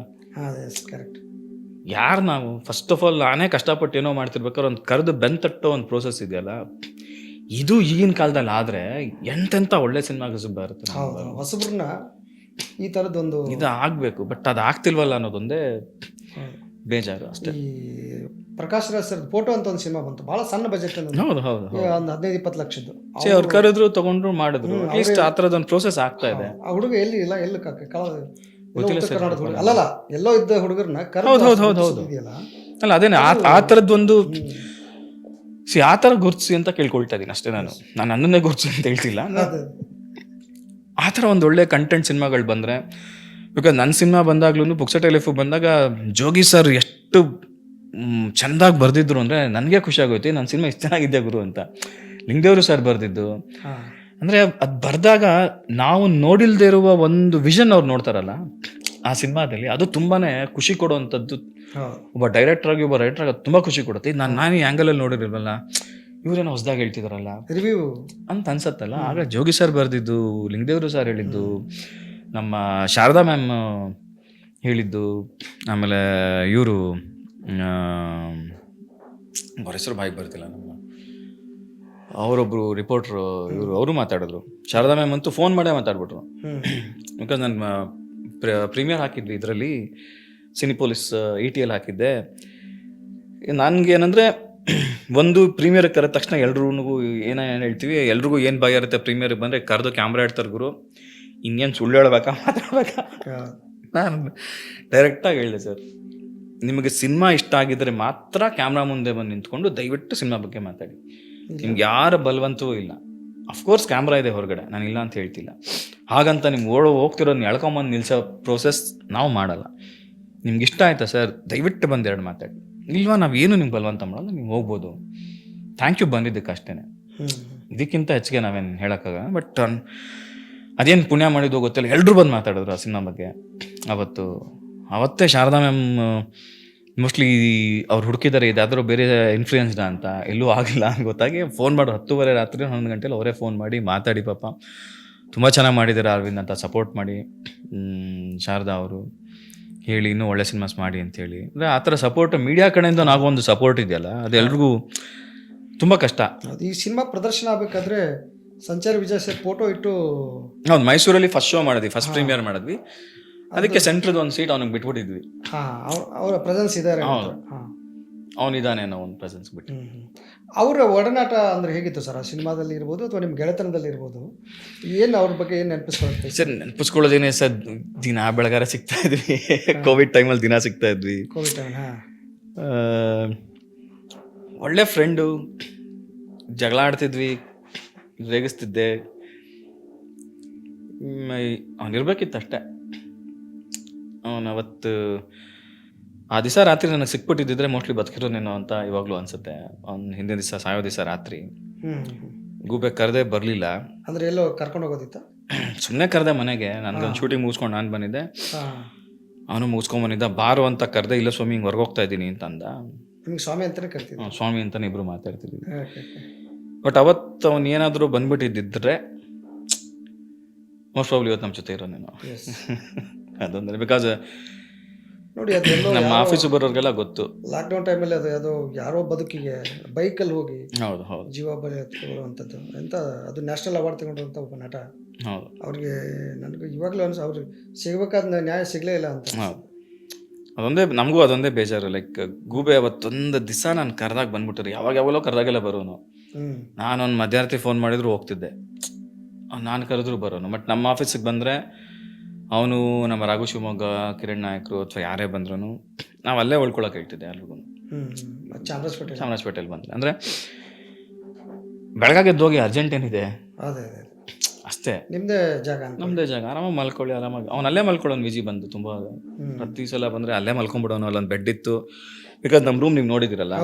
ಯಾರು ನಾವು? ಫಸ್ಟ್ ಆಫ್ ಆಲ್ ನಾನೇ ಕಷ್ಟಪಟ್ಟು ಏನೋ ಮಾಡ್ತಿರ್ಬೇಕಾದ್ರೆ ಒಂದು ಕರೆದು ಬೆಂತಟ್ಟೋ ಒಂದು ಪ್ರೋಸೆಸ್ ಇದೆಯಲ್ಲ, ಇದು ಈಗಿನ ಕಾಲದಲ್ಲಿ ಆದರೆ ಎಂತೆಂಥ ಒಳ್ಳೆ ಸಿನಿಮಾಗಳು ಬರುತ್ತೆ. ಹೊಸಬ್ರನ್ನ ಈ ಥರದ್ದೊಂದು ಇದು ಆಗಬೇಕು, ಬಟ್ ಅದು ಆಗ್ತಿಲ್ವಲ್ಲ ಅನ್ನೋದೊಂದೇ ಬೇಜಾರು ಅಷ್ಟೇ. ಈ ಪ್ರಕಾಶ್ ರಾಜ್ ಸರ್ ಫೋಟೋ ಅಂತ ಒಂದು ಸಿನಿಮಾ ಬಂತು, ಭಾಳ ಸಣ್ಣ ಬಜೆಟ್, ಹೌದು ಹೌದು, ಒಂದು 15-20 ಲಕ್ಷದ್ದು. ಅವ್ರು ಕರೆದ್ರು, ತಗೊಂಡ್ರು, ಮಾಡಿದ್ರು. ಅಟ್ಲೀಸ್ಟ್ ಆ ಥರದೊಂದು ಪ್ರೋಸೆಸ್ ಆಗ್ತಾ ಇದೆ. ಆ ಹುಡುಗ ಎಲ್ಲಿ ಇಲ್ಲ, ಎಲ್ಲಿ ಅಲ್ಲಲ್ಲ ಎಲ್ಲೋ ಇದ್ದ ಹುಡುಗರನ್ನ ಇದೆಯಲ್ಲ ಅಲ್ಲ, ಅದೇನೆ ಆ ಥರದ್ದೊಂದು ಆ ಥರ ಗುರ್ತಿಸಿ ಅಂತ ಕೇಳ್ಕೊಳ್ತಾ ಇದ್ದೀನಿ ಅಷ್ಟೇ. ನಾನು ನನ್ನನ್ನೇ ಗುರ್ತಿಸಿ ಅಂತ ಹೇಳ್ತಿಲ್ಲ, ಆ ಥರ ಒಂದು ಒಳ್ಳೆ ಕಂಟೆಂಟ್ ಸಿನಿಮಾಗಳು ಬಂದರೆ. ಬಿಕಾಸ್ ನನ್ನ ಸಿನಿಮಾ ಬಂದಾಗ್ಲೂ ಪುಕ್ಸಟೆ ಲೈಫ್ ಬಂದಾಗ ಜೋಗಿ ಸರ್ ಎಷ್ಟು ಚೆಂದಾಗಿ ಬರೆದಿದ್ರು ಅಂದರೆ ನನಗೆ ಖುಷಿ ಆಗೋಯ್ತು, ನನ್ನ ಸಿನಿಮಾ ಇಷ್ಟು ಚೆನ್ನಾಗಿದ್ದೆ ಗುರು ಅಂತ. ಲಿಂಗದೇವರು ಸರ್ ಬರೆದಿದ್ದು ಅಂದರೆ ಅದು ಬರೆದಾಗ ನಾವು ನೋಡಿಲ್ದೇ ಇರುವ ಒಂದು ವಿಷನ್ ಅವ್ರು ನೋಡ್ತಾರಲ್ಲ ಆ ಸಿನಿಮಾದಲ್ಲಿ, ಅದು ತುಂಬಾ ಖುಷಿ ಕೊಡುವಂಥದ್ದು. ಒಬ್ಬ ಡೈರೆಕ್ಟ್ರಾಗಿ ಒಬ್ಬ ರೈಟ್ರಾಗಿ ಅದು ತುಂಬ ಖುಷಿ ಕೊಡುತ್ತೆ. ನಾನು ಈ ಆ್ಯಂಗಲಲ್ಲಿ ನೋಡಿರಲ್ವಲ್ಲ, ಇವರೇನೋ ಹೊಸದಾಗಿ ಹೇಳ್ತಿದಾರಲ್ಲ ರಿವ್ಯೂ ಅಂತ ಅನ್ಸತ್ತಲ್ಲ. ಆಗ ಜೋಗಿ ಸರ್ ಬರೆದಿದ್ದು, ಲಿಂಗದೇವರು ಸರ್ ಹೇಳಿದ್ದು, ನಮ್ಮ ಶಾರದಾ ಮ್ಯಾಮ್ ಹೇಳಿದ್ದು, ಆಮೇಲೆ ಇವರು ಅವ್ರ ಹೆಸರು ಬಾಯಿಗೆ ಬರ್ತಿಲ್ಲ, ನಮ್ಮ ಅವರೊಬ್ಬರು ರಿಪೋರ್ಟ್ರು ಇವರು, ಅವರು ಮಾತಾಡಿದ್ರು. ಶಾರದಾ ಮ್ಯಾಮ್ ಅಂತೂ ಫೋನ್ ಮಾಡೇ ಮಾತಾಡ್ಬಿಟ್ರು. ಬಿಕಾಸ್ ನಾನು ಪ್ರೀಮಿಯರ್ ಹಾಕಿದ್ವಿ, ಇದರಲ್ಲಿ ಸಿನಿಪೋಲಿಸ್ ETL ಹಾಕಿದ್ದೆ. ನನಗೇನೆಂದರೆ ಒಂದು ಪ್ರೀಮಿಯರ್ಗೆ ಕರೆದ ತಕ್ಷಣ ಎಲ್ರಿಗೂ ಏನು ಹೇಳ್ತೀವಿ, ಎಲ್ರಿಗೂ ಏನು ಭಯ ಇರುತ್ತೆ ಪ್ರೀಮಿಯರ್ಗೆ ಬಂದರೆ, ಕರೆದು ಕ್ಯಾಮ್ರಾ ಇಡ್ತಾರೆ ಗುರು, ಇನ್ನೇನು ಸುಳ್ಳು ಹೇಳ್ಬೇಕಾ ಮಾತಾಡ್ಬೇಕಾ. ನಾನು ಡೈರೆಕ್ಟಾಗಿ ಹೇಳಿದೆ, ಸರ್ ನಿಮಗೆ ಸಿನಿಮಾ ಇಷ್ಟ ಆಗಿದ್ದರೆ ಮಾತ್ರ ಕ್ಯಾಮ್ರಾ ಮುಂದೆ ಬಂದು ನಿಂತ್ಕೊಂಡು ದಯವಿಟ್ಟು ಸಿನಿಮಾ ಬಗ್ಗೆ ಮಾತಾಡಿ, ನಿಮ್ಗೆ ಯಾರ ಬಲವಂತವೂ ಇಲ್ಲ. ಅಫ್ಕೋರ್ಸ್ ಕ್ಯಾಮ್ರಾ ಇದೆ ಹೊರಗಡೆ, ನಾನು ಇಲ್ಲ ಅಂತ ಹೇಳ್ತಿಲ್ಲ. ಹಾಗಂತ ನಿಮ್ಗೆ ಹೋಗ್ತಿರೋದನ್ನ ಎಳ್ಕೊಂಬಂದು ನಿಲ್ಸೋ ಪ್ರೋಸೆಸ್ ನಾವು ಮಾಡಲ್ಲ. ನಿಮ್ಗೆ ಇಷ್ಟ ಆಯ್ತಾ ಸರ್, ದಯವಿಟ್ಟು ಬಂದು 2 ಮಾತಾಡಿ, ಇಲ್ವಾ ನಾವೇನು ನಿಮ್ಗೆ ಬಲವಂತ ಮಾಡಲ್ಲ, ನೀವು ಹೋಗ್ಬೋದು. ಥ್ಯಾಂಕ್ ಯು ಬಂದಿದ್ದಕ್ಕೆ ಅಷ್ಟೇ, ಇದಕ್ಕಿಂತ ಹೆಚ್ಚಿಗೆ ನಾವೇನು ಹೇಳೋಕ್ಕಾಗ. ಬಟ್ ಅದೇನು ಪುಣ್ಯ ಮಾಡಿದ್ದು ಗೊತ್ತಿಲ್ಲ, ಎಲ್ಲರೂ ಬಂದು ಮಾತಾಡಿದ್ರು ಆ ಸಿನಿಮಾ ಬಗ್ಗೆ. ಅವತ್ತೇ ಶಾರದಾ ಮ್ಯಾಮ್ ಮೋಸ್ಟ್ಲಿ ಅವ್ರು ಹುಡುಕಿದ್ದಾರೆ ಇದಾದರೂ ಬೇರೆ ಇನ್ಫ್ಲೂಯೆನ್ಸ್ಡ ಅಂತ, ಎಲ್ಲೂ ಆಗಿಲ್ಲ ಗೊತ್ತಾಗಿ ಫೋನ್ ಮಾಡೋರು 10:30 ರಾತ್ರಿ 11 ಗಂಟೆಲಿ ಅವರೇ ಫೋನ್ ಮಾಡಿ ಮಾತಾಡಿ, ಪಾಪ ತುಂಬ ಚೆನ್ನಾಗಿ ಮಾಡಿದ್ದಾರೆ ಅರವಿಂದ್ ಅಂತ ಸಪೋರ್ಟ್ ಮಾಡಿ, ಶಾರದಾ ಅವರು ಹೇಳಿ ಇನ್ನೂ ಒಳ್ಳೆ ಸಿನಿಮಾಸ್ ಮಾಡಿ ಅಂಥೇಳಿ. ಅಂದರೆ ಆ ಥರ ಸಪೋರ್ಟ್ ಮೀಡಿಯಾ ಕಡೆಯಿಂದ ನಾವೊಂದು ಸಪೋರ್ಟ್ ಇದೆಯಲ್ಲ, ಅದು ಎಲ್ರಿಗೂ ತುಂಬ ಕಷ್ಟ. ಈ ಸಿನಿಮಾ ಪ್ರದರ್ಶನ ಆಗಬೇಕಾದ್ರೆ ಸಂಚಾರಿ ವಿಜಯ್ ಸರ್ ಫೋಟೋ ಇಟ್ಟು, ಹೌದು, ಮೈಸೂರಲ್ಲಿ ಫಸ್ಟ್ ಶೋ ಮಾಡಿದ್ವಿ, ಫಸ್ಟ್ ಪ್ರೀಮಿಯರ್ ಮಾಡಿದ್ವಿ. ಅದಕ್ಕೆ ಸೆಂಟ್ರದ್ದು ಒಂದು ಸೀಟ್ ಅವನಿಗೆ ಬಿಟ್ಬಿಟ್ಟಿದ್ವಿ. ಹಾಂ, ಅವರ ಪ್ರೆಸೆನ್ಸ್ ಇದ್ದಾರೆ. ಹಾಂ, ಅವನಿದ್ದಾನೆ ಅನ್ನೋ ಒಂದು ಪ್ರೆಸೆನ್ಸ್ ಬಿಟ್ಟು. ಅವರ ಒಡನಾಟ ಅಂದರೆ ಹೇಗಿತ್ತು ಸರ್ ಆ ಸಿನಿಮಾದಲ್ಲಿ ಇರ್ಬೋದು ಅಥವಾ ನಿಮ್ಮ ಗೆಳೆತನದಲ್ಲಿ ಇರ್ಬೋದು? ಏನು ಅವ್ರ ಬಗ್ಗೆ ಏನು ನೆನಪಿಸ್ಕೊಳ್ತೀವಿ ಸರ್? ನೆನಪಿಸ್ಕೊಳ್ಳೋದೇನೆ ಸರ್, ದಿನ ಬೆಳಗಾರ ಸಿಗ್ತಾ ಇದ್ವಿ. ಕೋವಿಡ್ ಟೈಮಲ್ಲಿ ದಿನ ಸಿಗ್ತಾ ಇದ್ವಿ. Covid time. ಹಾಂ, ಒಳ್ಳೆ ಫ್ರೆಂಡು, ಜಗಳ ಆಡ್ತಿದ್ವಿ, ರೇಗಿಸ್ತಿದ್ದೆ. ಅವನಿರ್ಬೇಕಿತ್ತು ಅಷ್ಟೇ. ಅವನು ಅವತ್ತು ಆ ದಿವಸ ರಾತ್ರಿ ನನಗೆ ಸಿಕ್ಬಿಟ್ಟಿದ್ದಿದ್ರೆ ಮೋಸ್ಟ್ಲಿ ಬದುಕಿರೋನೇನೋ ಅಂತ ಇವಾಗಲೂ ಅನಿಸುತ್ತೆ. ಅವ್ನು ಹಿಂದಿನ ದಿವಸ ಸಾಯೋ ದಿವಸ ರಾತ್ರಿ ಗೂಬೆ ಕರೆದೇ ಬರಲಿಲ್ಲ. ಅಂದರೆ ಎಲ್ಲೋ ಕರ್ಕೊಂಡು ಹೋಗೋದಿತ್ತ? ಸುಮ್ಮನೆ ಕರೆದೆ ಮನೆಗೆ. ನನಗೊಂದು ಶೂಟಿಂಗ್ ಮುಗಿಸ್ಕೊಂಡು ನಾನು ಬಂದಿದ್ದೆ, ಅವನು ಮುಗಿಸ್ಕೊಂಬಂದಿದ್ದ. ಬಾರು ಅಂತ ಕರೆದೆ. ಇಲ್ಲ ಸ್ವಾಮಿ, ಹಿಂಗೆ ಹೊರಗೋಗ್ತಾ ಇದ್ದೀನಿ ಅಂತ ಅಂದ. ನಿಮ್ಗೆ ಸ್ವಾಮಿ ಅಂತಲೇ ಕರಿತಿದ್ದೆ? ಸ್ವಾಮಿ ಅಂತಲೇ ಇಬ್ಬರು ಮಾತಾಡ್ತಿದ್ವಿ. ಬಟ್ ಅವತ್ತು ಅವನು ಏನಾದರೂ ಬಂದ್ಬಿಟ್ಟಿದ್ದಿದ್ರೆ ಮೋಸ್ಟ್ ಪ್ರಾಬ್ಲಿ ಇವತ್ತು ನಮ್ಮ ಜೊತೆ ಇರೋನೇನೋ. ಅದೊಂದರೆ ಬಿಕಾಸ್ ನೋಡಿ, ಅದೆಲ್ಲೋ ನಮ್ಮ ಆಫೀಸು ಬರೋರಿಗೆಲ್ಲ ಗೊತ್ತು. ಲಾಕ್ಡೌನ್ ಟೈಮಲ್ಲಿ ಅದು ಯಾರೋ ಬದುಕಿಗೆ ಬೈಕಲ್ಲಿ ಹೋಗಿ ಹೌದು ಹೌದು ಜೀವ ಬಲಿ ಬರುವಂಥದ್ದು ಎಂತ, ಅದು ನ್ಯಾಷನಲ್ ಅವಾರ್ಡ್ ತಗೊಂಡಿರುವಂಥ ಒಬ್ಬ ನಟ. ಹೌದು, ಅವ್ರಿಗೆ ನನಗೆ ಇವಾಗಲೂ ಅವ್ರಿಗೆ ಸಿಗಬೇಕಾದ ನ್ಯಾಯ ಸಿಗಲೇ ಇಲ್ಲ ಅಂತ. ಹೌದು, ಅದೊಂದೇ ನಮಗೂ ಅದೊಂದೇ ಬೇಜಾರು. ಲೈಕ್ ಗೂಬೆ ಅವತ್ತೊಂದು ದಿವಸ ನಾನು ಕರೆದಾಗ ಬಂದ್ಬಿಟ್ರೆ, ಯಾವಾಗಲೋ ಕರೆದಾಗೆಲ್ಲ ಬರೋನು. ನಾನು ಒಂದು ಮಧ್ಯರಾತ್ರಿ ಫೋನ್ ಮಾಡಿದ್ರು ಹೋಗ್ತಿದ್ದೆ, ನಾನು ಕರೆದ್ರು ಬರೋನು. ಬಟ್ ನಮ್ಮ ಆಫೀಸಿಗೆ ಬಂದರೆ ಅವನು, ನಮ್ಮ ರಾಘು ಶಿವಮೊಗ್ಗ, ಕಿರಣ್ ನಾಯಕ್ರು ಅಥವಾ ಯಾರೇ ಬಂದ್ರೂ ನಾವು ಅಲ್ಲೇ ಉಳ್ಕೊಳಕ್ಕೆ ಹೇಳ್ತಿದ್ದೆ ಎಲ್ರಿಗೂ. ಚಾಮರಾಜಪೇಟೆಯಲ್ಲಿ ಬಂದರೆ ಅಂದರೆ ಬೆಳಗಾಗೆದ್ದೋಗಿ ಅರ್ಜೆಂಟ್ ಏನಿದೆ ಅಷ್ಟೇ, ನಿಮ್ಮದೇ ಜಾಗ, ನಮ್ಮದೇ ಜಾಗ, ಆರಾಮಾಗಿ ಮಲ್ಕೊಳ್ಳಿ, ಆರಾಮಾಗಿ. ಅವ್ನು ಅಲ್ಲೇ ಮಲ್ಕೊಳ್ಳೋನು. ವಿಜಿ ಬಂದು ತುಂಬ ಪ್ರತಿ ಸಲ ಬಂದರೆ ಅಲ್ಲೇ ಮಲ್ಕೊಂಡ್ಬಿಡೋನು. ಅಲ್ಲೊಂದು ಬೆಡ್ ಇತ್ತು. ಬಿಕಾಸ್ ನಮ್ಮ ರೂಮ್ ನೀವು ನೋಡಿದಿರಲ್ಲ,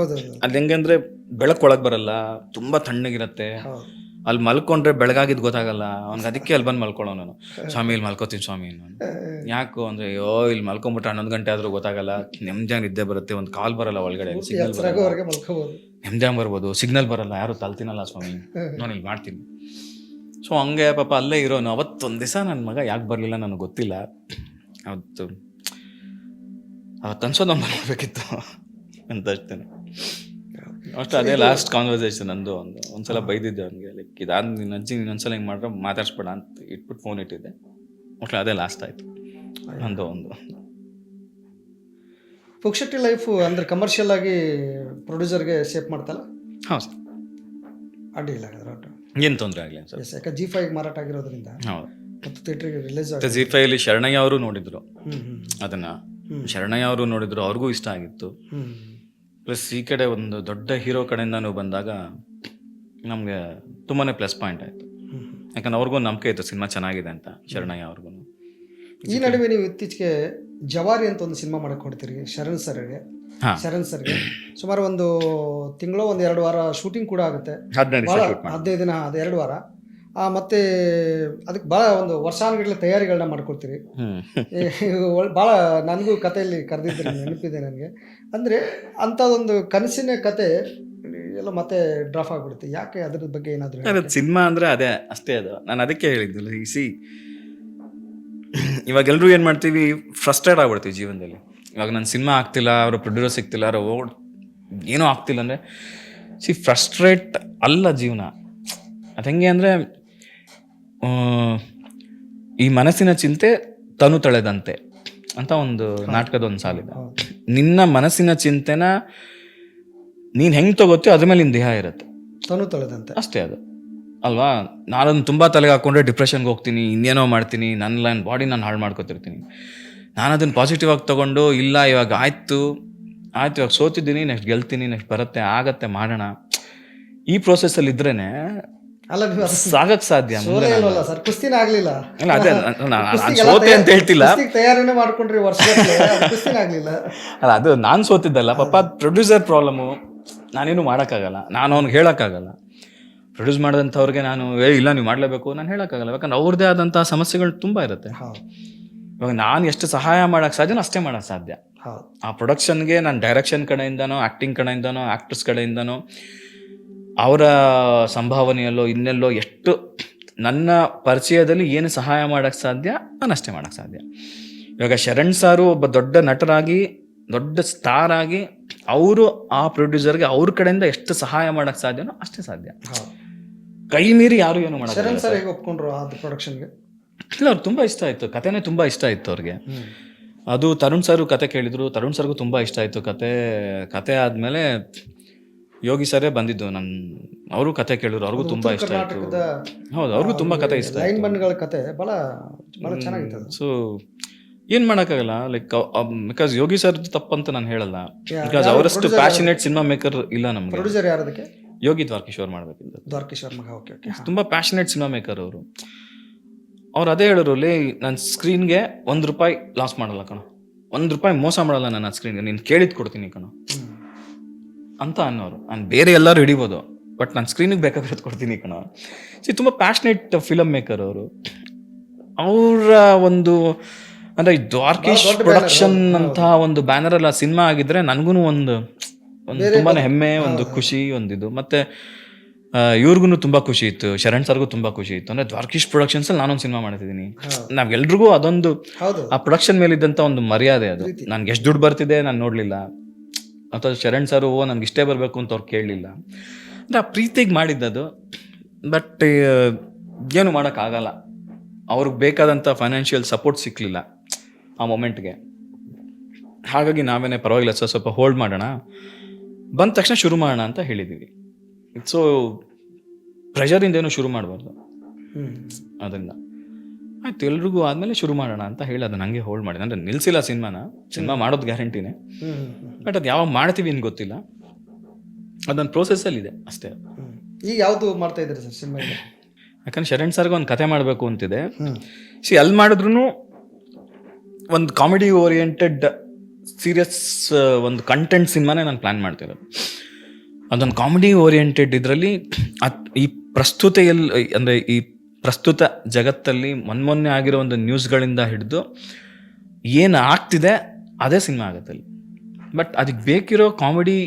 ಅಲ್ಲಿ ಹೆಂಗೆ ಅಂದರೆ ಬೆಳಕು ಒಳಗೆ ಬರಲ್ಲ, ತುಂಬ ತಣ್ಣಗಿರುತ್ತೆ. ಅಲ್ಲಿ ಮಲ್ಕೊಂಡ್ರೆ ಬೆಳಗಾಗಿದ್ದು ಗೊತ್ತಾಗಲ್ಲ ಅವ್ನಿಗೆ. ಅದಕ್ಕೆ ಅಲ್ಲಿ ಬಂದು ಮಲ್ಕೊಳ್ಳೋ ನಾನು. ಸ್ವಾಮಿ ಇಲ್ಲಿ ಮಲ್ಕೋತೀನಿ ಸ್ವಾಮಿ. ನಾನು ಯಾಕೋ ಅಂದರೆ, ಅಯ್ಯೋ ಇಲ್ಲಿ ಮಲ್ಕೊಂಬಿಟ್ರೆ 11 ಗಂಟೆ ಆದರೂ ಗೊತ್ತಾಗಲ್ಲ, ನೆಮ್ಮದಿಯಾಗಿ ನಿದ್ದೆ ಬರುತ್ತೆ, ಒಂದು ಕಾಲ್ ಬರಲ್ಲ ಒಳಗಡೆ, ಸಿಗ್ನಲ್ ನೆಮ್ಮದಿಯಾಗಿ ಬರ್ಬೋದು, ಸಿಗ್ನಲ್ ಬರಲ್ಲ, ಯಾರು ತಲ್ತಿನಲ್ಲ ಸ್ವಾಮಿ, ನಾನು ಇಲ್ಲಿ ಮಾಡ್ತೀನಿ. ಸೊ ಹಂಗೆ ಪಾಪ ಅಲ್ಲೇ ಇರೋನು. ಅವತ್ತೊಂದು ದಿವಸ ನನ್ನ ಮಗ ಯಾಕೆ ಬರಲಿಲ್ಲ ನನಗೆ ಗೊತ್ತಿಲ್ಲ. ಅವತ್ತು ಅನ್ಸೋದು ಬರಬೇಕಿತ್ತು ಅಂತ ಅಷ್ಟೇ. ಅಷ್ಟು ಅದೇ ಲಾಸ್ಟ್ ಕಾನ್ವರ್ಸೇಷನ್ ನಂದು. ಒಂದ್ಸಲ ಬೈದಿದ್ದೆ ಅವನಿಗೆ, ಲೈಕ್ ಇದಾದ ನಿನ್ನ ಅಜ್ಜಿ ಇನ್ನೊಂದ್ಸಲ ಹಿಂಗೆ ಮಾಡ್ರೆ ಮಾತಾಡ್ಸ್ಬೇಡ ಅಂತ ಇಟ್ಬಿಟ್ಟು ಫೋನ್ ಇಟ್ಟಿದ್ದೆ. ಮೋಸ್ಟ್ಲಿ ಅದೇ ಲಾಸ್ಟ್ ಆಯಿತು ನಂದು. ಪುಕ್ಷಟ್ಟಿ ಲೈಫು ಅಂದರೆ ಕಮರ್ಷಿಯಲ್ ಆಗಿ ಪ್ರೊಡ್ಯೂಸರ್ಗೆ ಶೇಪ್ ಮಾಡ್ತಲ್ಲ? ಹಾಂ ಸರ್, ಅಡ್ಡಿ ಇಲ್ಲ ಒಟ್ಟು, ಏನು ತೊಂದರೆ ಆಗಲಿಲ್ಲ ಸರ್. ಯಾಕೆ G5 ಮಾರಾಟ ಆಗಿರೋದ್ರಿಂದ. ಹೌದು, ಮತ್ತು ಥಿಯೇಟ್ರಿಗೆ ರಿಲೀಸ್ G5 ಶರಣಯ್ಯ ಅವರು ನೋಡಿದ್ರು ಅದನ್ನು. ಶರಣಯ್ಯ ಅವರು ನೋಡಿದ್ರು, ಅವ್ರಿಗೂ ಇಷ್ಟ ಆಗಿತ್ತು. ಪ್ಲಸ್ ಈ ಕಡೆ ಒಂದು ದೊಡ್ಡ ಹೀರೋ ಕಡೆಯಿಂದ ನೀವು ಬಂದಾಗ ನಮಗೆ ತುಂಬಾ ಪ್ಲಸ್ ಪಾಯಿಂಟ್ ಆಯಿತು. ಯಾಕಂದ್ರೆ ಅವ್ರಿಗೂ ನಂಬಿಕೆ ಇತ್ತು ಸಿನಿಮಾ ಚೆನ್ನಾಗಿದೆ ಅಂತ, ಶರಣಯ್ಯ ಅವ್ರಿಗೂ. ಈ ನಡುವೆ ನೀವು ಇತ್ತೀಚೆಗೆ ಜವಾರಿ ಅಂತ ಒಂದು ಸಿನಿಮಾ ಮಾಡಕ್ಕೆ ಹೊಡ್ತೀರಿ ಶರಣ್ ಸರ್ಗೆ. ಸುಮಾರು ಒಂದು ತಿಂಗಳು, ಒಂದು 2 ವಾರ ಶೂಟಿಂಗ್ ಕೂಡ ಆಗುತ್ತೆ. 15 ದಿನ, ಅದು 2 ವಾರ. ಮತ್ತು ಅದಕ್ಕೆ ಭಾಳ ಒಂದು ವರ್ಷಾನುಗಟ್ಟಲೆ ತಯಾರಿಗಳನ್ನ ಮಾಡ್ಕೊಳ್ತೀರಿ. ಭಾಳ ನನಗೂ ಕಥೆಯಲ್ಲಿ ಕರೆದಿದ್ದೀರಿ, ನೆನಪಿದೆ ನನಗೆ. ಅಂದರೆ ಅಂಥದ್ದೊಂದು ಕನಸಿನ ಕತೆ ಎಲ್ಲ ಮತ್ತೆ ಡ್ರಾಪ್ ಆಗಿಬಿಡುತ್ತೆ. ಯಾಕೆ ಅದ್ರ ಬಗ್ಗೆ ಏನಾದರೂ? ಸಿನಿಮಾ ಅಂದರೆ ಅದೇ ಅಷ್ಟೇ. ಅದು ನಾನು ಅದಕ್ಕೆ ಹೇಳಿದ್ದಿಲ್ಲ. ಇವಾಗ ಎಲ್ಲರೂ ಏನು ಮಾಡ್ತೀವಿ, ಫ್ರಸ್ಟ್ರೇಟ್ ಆಗ್ಬಿಡ್ತೀವಿ ಜೀವನದಲ್ಲಿ. ಇವಾಗ ನನ್ನ ಸಿನಿಮಾ ಆಗ್ತಿಲ್ಲ, ಅವರು ಪ್ರೊಡ್ಯೂಸರ್ ಸಿಗ್ತಿಲ್ಲ, ಅವರು ಏನೂ ಆಗ್ತಿಲ್ಲ ಅಂದರೆ ಫ್ರಸ್ಟ್ರೇಟ್ ಅಲ್ಲ ಜೀವನ. ಅದು ಹೆಂಗೆ ಅಂದರೆ, ಈ ಮನಸ್ಸಿನ ಚಿಂತೆ ತನು ತಳೆದಂತೆ ಅಂತ ಒಂದು ನಾಟಕದ ಒಂದು ಸಾಲಿದೆ. ನಿನ್ನ ಮನಸ್ಸಿನ ಚಿಂತೆನ ನೀನು ಹೆಂಗೆ ತಗೋತೀಯೋ ಅದ್ರ ಮೇಲೆ ನಿನ್ನ ದೇಹ ಇರುತ್ತೆ. ತನು ತಳೆದಂತೆ ಅಷ್ಟೇ ಅದು ಅಲ್ವಾ? ನಾನದನ್ನು ತುಂಬ ತಲೆಗೆ ಹಾಕ್ಕೊಂಡ್ರೆ ಡಿಪ್ರೆಷನ್ಗೆ ಹೋಗ್ತೀನಿ, ಇನ್ನೇನೋ ಮಾಡ್ತೀನಿ, ನನ್ನ ಬಾಡಿ ನಾನು ಹಾಳು ಮಾಡ್ಕೊತಿರ್ತೀನಿ. ನಾನು ಅದನ್ನು ಪಾಸಿಟಿವ್ ಆಗಿ ತೊಗೊಂಡು, ಇಲ್ಲ ಇವಾಗ ಆಯಿತು ಇವಾಗ ಸೋತಿದ್ದೀನಿ, ನೆಕ್ಸ್ಟ್ ಗೆಲ್ತೀನಿ, ನೆಕ್ಸ್ಟ್ ಬರುತ್ತೆ, ಆಗತ್ತೆ, ಮಾಡೋಣ, ಈ ಪ್ರೋಸೆಸ್ಸಲ್ಲಿ ಇದ್ರೇ ಅಲ್ಲ ನೀವು ಸಾಗಕ್ಕೆ ಸಾಧ್ಯ. ಸರ್ ಕುಸ್ತಿನ ಆಗಲಿಲ್ಲ. ಅದೇ ಸೋತೆ ಅಂತ ಹೇಳ್ತಿಲ್ಲ, ತಯಾರಿನೇ ಮಾಡ್ಕೊಂಡ್ರಿ ವರ್ಷಗಟ್ಟಲೆ, ಕುಸ್ತಿನ ಆಗಲಿಲ್ಲ. ಅಲ್ಲ, ಅದು ನಾನು ಸೋತಿದ್ದಲ್ಲ ಪಾಪ, ಪ್ರೊಡ್ಯೂಸರ್ ಪ್ರಾಬ್ಲಮ್ಮು. ನಾನೇನು ಮಾಡೋಕ್ಕಾಗಲ್ಲ, ನಾನು ಅವ್ನಿಗೆ ಹೇಳೋಕ್ಕಾಗಲ್ಲ. ಪ್ರೊಡ್ಯೂಸ್ ಮಾಡಿದಂಥವ್ರಿಗೆ ನಾನು ಇಲ್ಲ ನೀವು ಮಾಡಲೇಬೇಕು ನಾನು ಹೇಳೋಕ್ಕಾಗಲ್ಲ. ಯಾಕಂದ್ರೆ ಅವ್ರದ್ದೇ ಆದಂಥ ಸಮಸ್ಯೆಗಳು ತುಂಬ ಇರುತ್ತೆ. ಇವಾಗ ನಾನು ಎಷ್ಟು ಸಹಾಯ ಮಾಡೋಕ್ಕೆ ಸಾಧ್ಯನೋ ಅಷ್ಟೇ ಮಾಡೋಕ್ಕೆ ಸಾಧ್ಯ. ಆ ಪ್ರೊಡಕ್ಷನ್ಗೆ ನಾನು ಡೈರೆಕ್ಷನ್ ಕಡೆಯಿಂದನೋ, ಆ್ಯಕ್ಟಿಂಗ್ ಕಡೆಯಿಂದನೋ, ಆ್ಯಕ್ಟರ್ಸ್ ಕಡೆಯಿಂದನೋ, ಅವರ ಸಂಭಾವನೆಯಲ್ಲೋ ಇನ್ನೆಲ್ಲೋ ಎಷ್ಟು ನನ್ನ ಪರಿಚಯದಲ್ಲಿ ಏನು ಸಹಾಯ ಮಾಡೋಕ್ಕೆ ಸಾಧ್ಯ ನಾನು ಅಷ್ಟೇ ಮಾಡೋಕ್ಕೆ ಸಾಧ್ಯ. ಇವಾಗ ಶರಣ್ ಸಾರು ಒಬ್ಬ ದೊಡ್ಡ ನಟರಾಗಿ, ದೊಡ್ಡ ಸ್ಟಾರ್ ಆಗಿ, ಅವರು ಆ ಪ್ರೊಡ್ಯೂಸರ್ಗೆ ಅವ್ರ ಕಡೆಯಿಂದ ಎಷ್ಟು ಸಹಾಯ ಮಾಡೋಕ್ಕೆ ಸಾಧ್ಯನೋ ಅಷ್ಟೇ ಸಾಧ್ಯ. ಕೈ ಮೀರಿ ಯಾರು ಏನು ಮಾಡೋದು. ಶರಣ್ ಸರ್ ಹೇಗೆ ಒಪ್ಕೊಂಡ್ರು ಅದು ಪ್ರೊಡಕ್ಷನ್ಗೆ? ಇಲ್ಲ ಅವ್ರಿಗೆ ತುಂಬ ಇಷ್ಟ ಆಯಿತು, ಕಥೆನೇ ತುಂಬ ಇಷ್ಟ ಆಯಿತು ಅವ್ರಿಗೆ. ಅದು ತರುಣ್ ಸರ್ ಕತೆ ಕೇಳಿದ್ರು, ತರುಣ್ ಸರ್ಗೂ ತುಂಬ ಇಷ್ಟ ಆಯಿತು ಕತೆ ಆದಮೇಲೆ ಯೋಗಿ ಸರೇ ಬಂದಿದ್ದು ಅವರು ಕತೆ ಕೇಳಿದ್ರು, ಅವ್ರಿಗೂ ತುಂಬ ಇಷ್ಟ ಆಯಿತು. ಹೌದು, ಅವ್ರಿಗೂ ತುಂಬ ಕತೆ ಇಷ್ಟ ಲೈನ್ ಆಯಿತು. ಬನ್ಗಳ ಕತೆ ಭಾಳ ಚೆನ್ನಾಗಿತ್ತು ಅದು. ಸೊ ಏನು ಮಾಡೋಕ್ಕಾಗಲ್ಲ, ಲೈಕ್ ಬಿಕಾಸ್ ಯೋಗಿ ಸರ್ ತಪ್ಪಂತ ನಾನು ಹೇಳಲ್ಲ, ಬಿಕಾಸ್ ಅವರಷ್ಟು ಪ್ಯಾಷನೇಟ್ ಸಿನಿಮಾ ಮೇಕರ್ ಇಲ್ಲ ನಮಗೆ. ಪ್ರೊಡ್ಯೂಸರ್ ಯಾರದಕ್ಕೆ? ಯೋಗಿ ದ್ವಾರಕೀಶ್ವರ್ ಮಾಡಬೇಕಿದ್ದು. ದ್ವಾರಕೀಶ್ವರ್ ಮಗ. Okay okay. ತುಂಬ ಪ್ಯಾಷನೇಟ್ ಸಿನಿಮಾ ಮೇಕರ್ ಅವರು. ಅವ್ರು ಅದೇ ಹೇಳಿದ್ರು, ಲೇ ನನ್ನ ಸ್ಕ್ರೀನ್ಗೆ ₹1 ಲಾಸ್ ಮಾಡಲ್ಲ ಕಣ, ₹1 ಮೋಸ ಮಾಡಲ್ಲ ನನ್ನ ಸ್ಕ್ರೀನ್ಗೆ, ನೀನು ಕೇಳಿದ್ ಕೊಡ್ತೀನಿ ಕಣ ಅಂತ ಅನ್ನೋರು. ನಾನು ಬೇರೆ ಎಲ್ಲರೂ ಹಿಡಿಬೋದು, ಬಟ್ ನಾನು ಸ್ಕ್ರೀನಿಗೆ ಬೇಕಾಗಿರೋದು ಕೊಡ್ತೀನಿ ಕಣ. ತುಂಬ ಪ್ಯಾಷನೇಟ್ ಫಿಲಮ್ ಮೇಕರ್ ಅವರು. ಅವರ ಒಂದು ಅಂದರೆ ದ್ವಾರಕೀಶ್ ಪ್ರೊಡಕ್ಷನ್ ಅಂತ ಒಂದು ಬ್ಯಾನರಲ್ಲಿ ಆ ಸಿನಿಮಾ ಆಗಿದ್ರೆ ನನಗೂ ಒಂದು ತುಂಬಾ ಹೆಮ್ಮೆ, ಒಂದು ಖುಷಿ, ಒಂದಿದು. ಮತ್ತು ಇವ್ರಿಗೂ ತುಂಬ ಖುಷಿ ಇತ್ತು, ಶರಣ್ ಸರ್ಗೂ ತುಂಬ ಖುಷಿ ಇತ್ತು. ಅಂದರೆ ದ್ವಾರಕೀಶ್ ಪ್ರೊಡಕ್ಷನ್ಸಲ್ಲಿ ನಾನೊಂದು ಸಿನಿಮಾ ಮಾಡ್ತಿದ್ದೀನಿ. ನಾವೆಲ್ರಿಗೂ ಅದೊಂದು ಆ ಪ್ರೊಡಕ್ಷನ್ ಮೇಲಿದ್ದಂಥ ಒಂದು ಮರ್ಯಾದೆ ಅದು. ನನಗೆ ಎಷ್ಟು ದುಡ್ಡು ಬರ್ತಿದೆ ನಾನು ನೋಡಲಿಲ್ಲ, ಅಥವಾ ಶರಣ್ ಸರ್ ನನಗೆ ಇಷ್ಟೇ ಬರಬೇಕು ಅಂತ ಅವ್ರು ಕೇಳಲಿಲ್ಲ. ಅಂದರೆ ಆ ಪ್ರೀತಿಗೆ ಮಾಡಿದ್ದದು. ಬಟ್ ಏನು ಮಾಡೋಕ್ಕಾಗಲ್ಲ, ಅವ್ರಿಗೆ ಬೇಕಾದಂಥ ಫೈನಾನ್ಷಿಯಲ್ ಸಪೋರ್ಟ್ ಸಿಕ್ಕಲಿಲ್ಲ ಆ ಮೊಮೆಂಟ್ಗೆ. ಹಾಗಾಗಿ ನಾವೇನೇ ಪರವಾಗಿಲ್ಲ ಸರ್, ಸ್ವಲ್ಪ ಹೋಲ್ಡ್ ಮಾಡೋಣ, ಬಂದ ತಕ್ಷಣ ಶುರು ಮಾಡೋಣ ಅಂತ ಹೇಳಿದ್ದೀವಿ. ಸೊ ಪ್ರೆಷರಿಂದ ಏನೂ ಶುರು ಮಾಡಬಾರ್ದು, ಅದರಿಂದ ಆಯ್ತು ಎಲ್ರಿಗೂ ಆದಮೇಲೆ ಶುರು ಮಾಡೋಣ ಅಂತ ಹೇಳಿ ಅದನ್ನ ಹಂಗೆ ಹೋಲ್ಡ್ ಮಾಡಿದೆ. ಅಂದರೆ ನಿಲ್ಲಿಸಿಲ್ಲ ಸಿನಿಮಾ ಮಾಡೋದು ಗ್ಯಾರಂಟಿನೇ, ಬಟ್ ಅದು ಯಾವಾಗ ಮಾಡ್ತೀವಿ ಅಂತ ಗೊತ್ತಿಲ್ಲ, ಅದೊಂದು ಪ್ರೋಸೆಸ್ಸಲ್ಲಿದೆ ಅಷ್ಟೇ. ಈಗ ಯಾವುದು ಮಾಡ್ತಾ ಇದ್ದೀರಿ ಸರ್ ಸಿನಿಮಾ? ಯಾಕಂದ್ರೆ ಶರಣ್ ಸರ್ಗೆ ಒಂದು ಕತೆ ಮಾಡಬೇಕು ಅಂತಿದೆ. ಅಲ್ಲಿ ಮಾಡಿದ್ರು ಒಂದು ಕಾಮಿಡಿ ಓರಿಯೆಂಟೆಡ್ ಸೀರಿಯಸ್ ಒಂದು ಕಂಟೆಂಟ್ ಸಿನಿಮಾನೇ ನಾನು ಪ್ಲ್ಯಾನ್ ಮಾಡ್ತಿರೋದು. ಅದೊಂದು ಕಾಮಿಡಿ ಓರಿಯೆಂಟೆಡ್ ಇದರಲ್ಲಿ ಈ ಪ್ರಸ್ತುತೆಯಲ್ಲಿ, ಅಂದರೆ ಈ ಪ್ರಸ್ತುತ ಜಗತ್ತಲ್ಲಿ ಮೊನ್ನೆ ಆಗಿರೋ ಒಂದು ನ್ಯೂಸ್ಗಳಿಂದ ಹಿಡಿದು ಏನು ಆಗ್ತಿದೆ ಅದೇ ಸಿನಿಮಾ ಆಗುತ್ತಲ್ಲಿ. ಬಟ್ ಅದಕ್ಕೆ ಬೇಕಿರೋ ಕಾಮಿಡಿ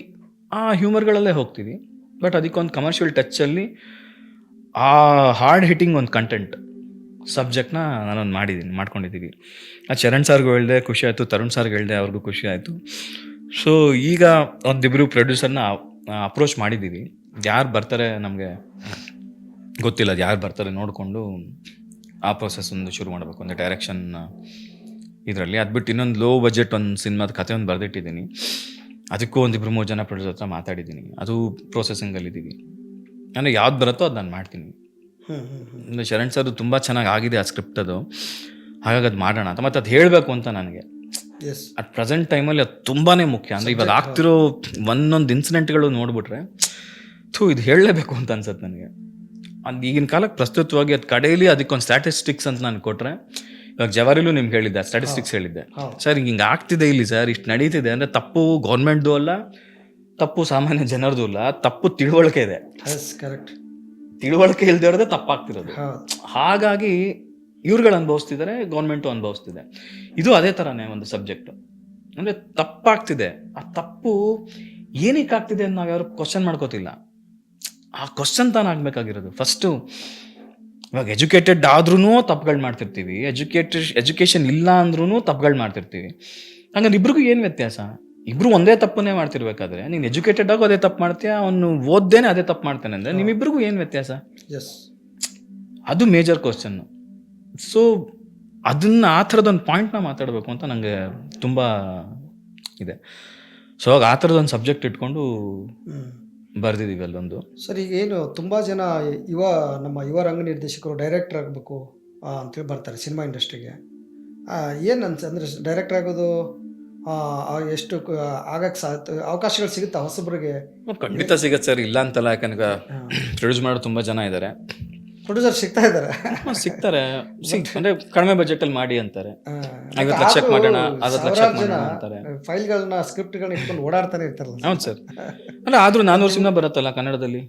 ಹ್ಯೂಮರ್ಗಳಲ್ಲೇ ಹೋಗ್ತೀವಿ, ಬಟ್ ಅದಕ್ಕೊಂದು ಕಮರ್ಷಿಯಲ್ ಟಚ್ಚಲ್ಲಿ ಆ ಹಾರ್ಡ್ ಹಿಟ್ಟಿಂಗ್ ಒಂದು ಕಂಟೆಂಟ್ ಸಬ್ಜೆಕ್ಟ್ನ ನಾನೊಂದು ಮಾಡ್ಕೊಂಡಿದ್ದೀವಿ. ಅದು ಶರಣ್ ಸರ್ಗೂ ಹೇಳಿದೆ, ಖುಷಿ ಆಯಿತು, ತರುಣ್ ಸರ್ಗೆ ಹೇಳಿದೆ, ಅವ್ರಿಗೂ ಖುಷಿ ಆಯಿತು. ಸೊ ಈಗ ಒಂದಿಬ್ಬರು ಪ್ರೊಡ್ಯೂಸರ್ನ ಅಪ್ರೋಚ್ ಮಾಡಿದ್ದೀವಿ. ಯಾರು ಬರ್ತಾರೆ ನಮಗೆ ಗೊತ್ತಿಲ್ಲ, ಅದು ಯಾರು ಬರ್ತಾರೆ ನೋಡಿಕೊಂಡು ಆ ಪ್ರೊಸೆಸ್ ಒಂದು ಶುರು ಮಾಡಬೇಕು, ಒಂದು ಡೈರೆಕ್ಷನ್ ಇದರಲ್ಲಿ. ಅದು ಬಿಟ್ಟು ಇನ್ನೊಂದು ಲೋ ಬಜೆಟ್ ಒಂದು ಸಿನಿಮಾದ ಕತೆ ಒಂದು ಬರೆದಿಟ್ಟಿದ್ದೀನಿ, ಅದಕ್ಕೂ ಒಂದಿಬ್ಬರು 3 ಜನ ಪ್ರೊಡ್ಯೂಸರ್ ಹತ್ರ ಮಾತಾಡಿದ್ದೀನಿ, ಅದು ಪ್ರೊಸೆಸಿಂಗಲ್ಲಿದ್ದೀವಿ. ಅಂದರೆ ಯಾವ್ದು ಬರುತ್ತೋ ಅದು ನಾನು ಮಾಡ್ತೀನಿ. ಅಂದರೆ ಶರಣ್ ಸರ್ದು ತುಂಬ ಚೆನ್ನಾಗಿ ಆಗಿದೆ ಆ ಸ್ಕ್ರಿಪ್ಟ್, ಅದು ಹಾಗಾಗಿ ಅದು ಮಾಡೋಣ ಅಂತ. ಮತ್ತು ಅದು ಹೇಳಬೇಕು ಅಂತ ನನಗೆ ಅಟ್ ಪ್ರೆಸೆಂಟ್ ಟೈಮಲ್ಲಿ ಅದು ತುಂಬಾ ಮುಖ್ಯ. ಅಂದರೆ ಇವಾಗ ಆಗ್ತಿರೋ ಒಂದೊಂದು ಇನ್ಸಿಡೆಂಟ್ಗಳು ನೋಡ್ಬಿಟ್ರೆ ಇದು ಹೇಳಲೇಬೇಕು ಅಂತ ಅನ್ಸುತ್ತೆ ನನಗೆ. ಅದು ಈಗಿನ ಕಾಲಕ್ಕೆ ಪ್ರಸ್ತುತವಾಗಿ ಅದು ಕಡೆಯಲ್ಲಿ ಅದಕ್ಕೊಂದು ಸ್ಟ್ಯಾಟಿಸ್ಟಿಕ್ಸ್ ಅಂತ ನಾನು ಕೊಟ್ಟರೆ, ಇವಾಗ ಜವಾರಿಲೂ ನಿಮ್ಗೆ ಹೇಳಿದ್ದೆ, ಸ್ಟ್ಯಾಟಿಸ್ಟಿಕ್ಸ್ ಹೇಳಿದ್ದೆ, ಸರ್ ಹಿಂಗೆ ಆಗ್ತಿದೆ ಇಲ್ಲಿ ಸರ್, ಇಷ್ಟು ನಡೀತಿದೆ ಅಂದರೆ ತಪ್ಪು ಗೌರ್ಮೆಂಟ್ದು ಅಲ್ಲ, ತಪ್ಪು ಸಾಮಾನ್ಯ ಜನರದು ಇಲ್ಲ, ತಪ್ಪು ತಿಳುವಳಿಕೆ ಇದೆ. ಕರೆಕ್ಟ್, ತಿಳುವಳಿಕೆ ಇಲ್ಲದೆ ಇರೋದೇ ತಪ್ಪಾಗ್ತಿರೋದು. ಹಾಗಾಗಿ ಇವ್ರುಗಳು ಅನುಭವಿಸ್ತಿದ್ದಾರೆ, ಗೌರ್ಮೆಂಟು ಅನುಭವಿಸ್ತಿದೆ. ಇದು ಅದೇ ಥರನೇ ಒಂದು ಸಬ್ಜೆಕ್ಟು. ಅಂದರೆ ತಪ್ಪಾಗ್ತಿದೆ, ಆ ತಪ್ಪು ಏನಕ್ಕೆ ಆಗ್ತಿದೆ ಅಂತ ನಾವು ಯಾರು ಕ್ವಶನ್ ಮಾಡ್ಕೋತಿಲ್ಲ. ಆ ಕ್ವಶನ್ ತಾನು ಆಗಬೇಕಾಗಿರೋದು ಫಸ್ಟು. ಇವಾಗ ಎಜುಕೇಟೆಡ್ ಆದ್ರೂ ತಪ್ಪುಗಳು ಮಾಡ್ತಿರ್ತೀವಿ, ಎಜುಕೇಷನ್ ಇಲ್ಲ ಅಂದ್ರೂ ತಪ್ಪುಗಳು ಮಾಡ್ತಿರ್ತೀವಿ. ಹಂಗಂದ್ರೆ ಇಬ್ರಿಗೂ ಏನು ವ್ಯತ್ಯಾಸ? ಇಬ್ರು ಒಂದೇ ತಪ್ಪನ್ನೇ ಮಾಡ್ತಿರ್ಬೇಕಾದ್ರೆ ನೀನು ಎಜುಕೇಟೆಡ್ ಆಗೋ ಅದೇ ತಪ್ಪು ಮಾಡ್ತೀಯ, ಅವನು ಓದ್ದೇನೆ ಅದೇ ತಪ್ಪು ಮಾಡ್ತಾನೆ ಅಂದರೆ ನಿಮ್ಮಿಬ್ರಿಗೂ ಏನು ವ್ಯತ್ಯಾಸ? ಅದು ಮೇಜರ್ ಕ್ವಶನ್ನು. ಸೊ ಅದನ್ನು ಆ ಥರದೊಂದು ಪಾಯಿಂಟ್ನ ಮಾತಾಡಬೇಕು ಅಂತ ನನಗೆ ತುಂಬ ಇದೆ. ಸೊ ಆ ಥರದೊಂದು ಸಬ್ಜೆಕ್ಟ್ ಇಟ್ಕೊಂಡು ಬರೆದಿದ್ದೀವಿ ಅಲ್ಲೊಂದು. ಸರ್, ಈಗ ಏನು ತುಂಬ ಜನ ನಮ್ಮ ಯುವ ರಂಗ ನಿರ್ದೇಶಕರು ಡೈರೆಕ್ಟರ್ ಆಗಬೇಕು ಅಂತೇಳಿ ಬರ್ತಾರೆ ಸಿನಿಮಾ ಇಂಡಸ್ಟ್ರಿಗೆ. ಏನು ಅಂದರೆ ಡೈರೆಕ್ಟರ್ ಆಗೋದು ಎಷ್ಟು ಆಗಕ್ಕೆ ಅವಕಾಶಗಳು ಸಿಗುತ್ತಾ ಹೊಸಬ್ರಿಗೆ? ಖಂಡಿತ ಸಿಗತ್ತೆ ಸರ್, ಇಲ್ಲ ಅಂತಲ್ಲ. ಯಾಕಂದ್ರೆ ಪ್ರೊಡ್ಯೂಸ್ ಮಾಡೋರು ತುಂಬ ಜನ ಇದ್ದಾರೆ, ಪ್ರೊಡ್ಯೂಸರ್ ಸಿಗ್ತಾ ಇದ್ದಾರೆ, ಸಿಗ್ತಾರೆ. ಅಂದರೆ ಕಡಿಮೆ ಬಜೆಟಲ್ಲಿ ಮಾಡಿ ಅಂತಾರೆ, 50 ಲಕ್ಷಕ್ಕೆ ಮಾಡೋಣ, 60 ಲಕ್ಷಕ್ಕೆ ಮಾಡೋಣ ಅಂತಾರೆ. ಫೈಲ್ಗಳನ್ನ ಸ್ಕ್ರಿಪ್ಟ್ಗಳನ್ನ ಇಟ್ಕೊಂಡು ಓಡಾಡ್ತಾನೆ ಇರ್ತಾರಲ್ಲ. ಹೌದು ಸರ್. ಅಲ್ಲ ಆದರೂ 400 ಸಿನಿಮಾ ಬರುತ್ತಲ್ಲ ಕನ್ನಡದಲ್ಲಿ,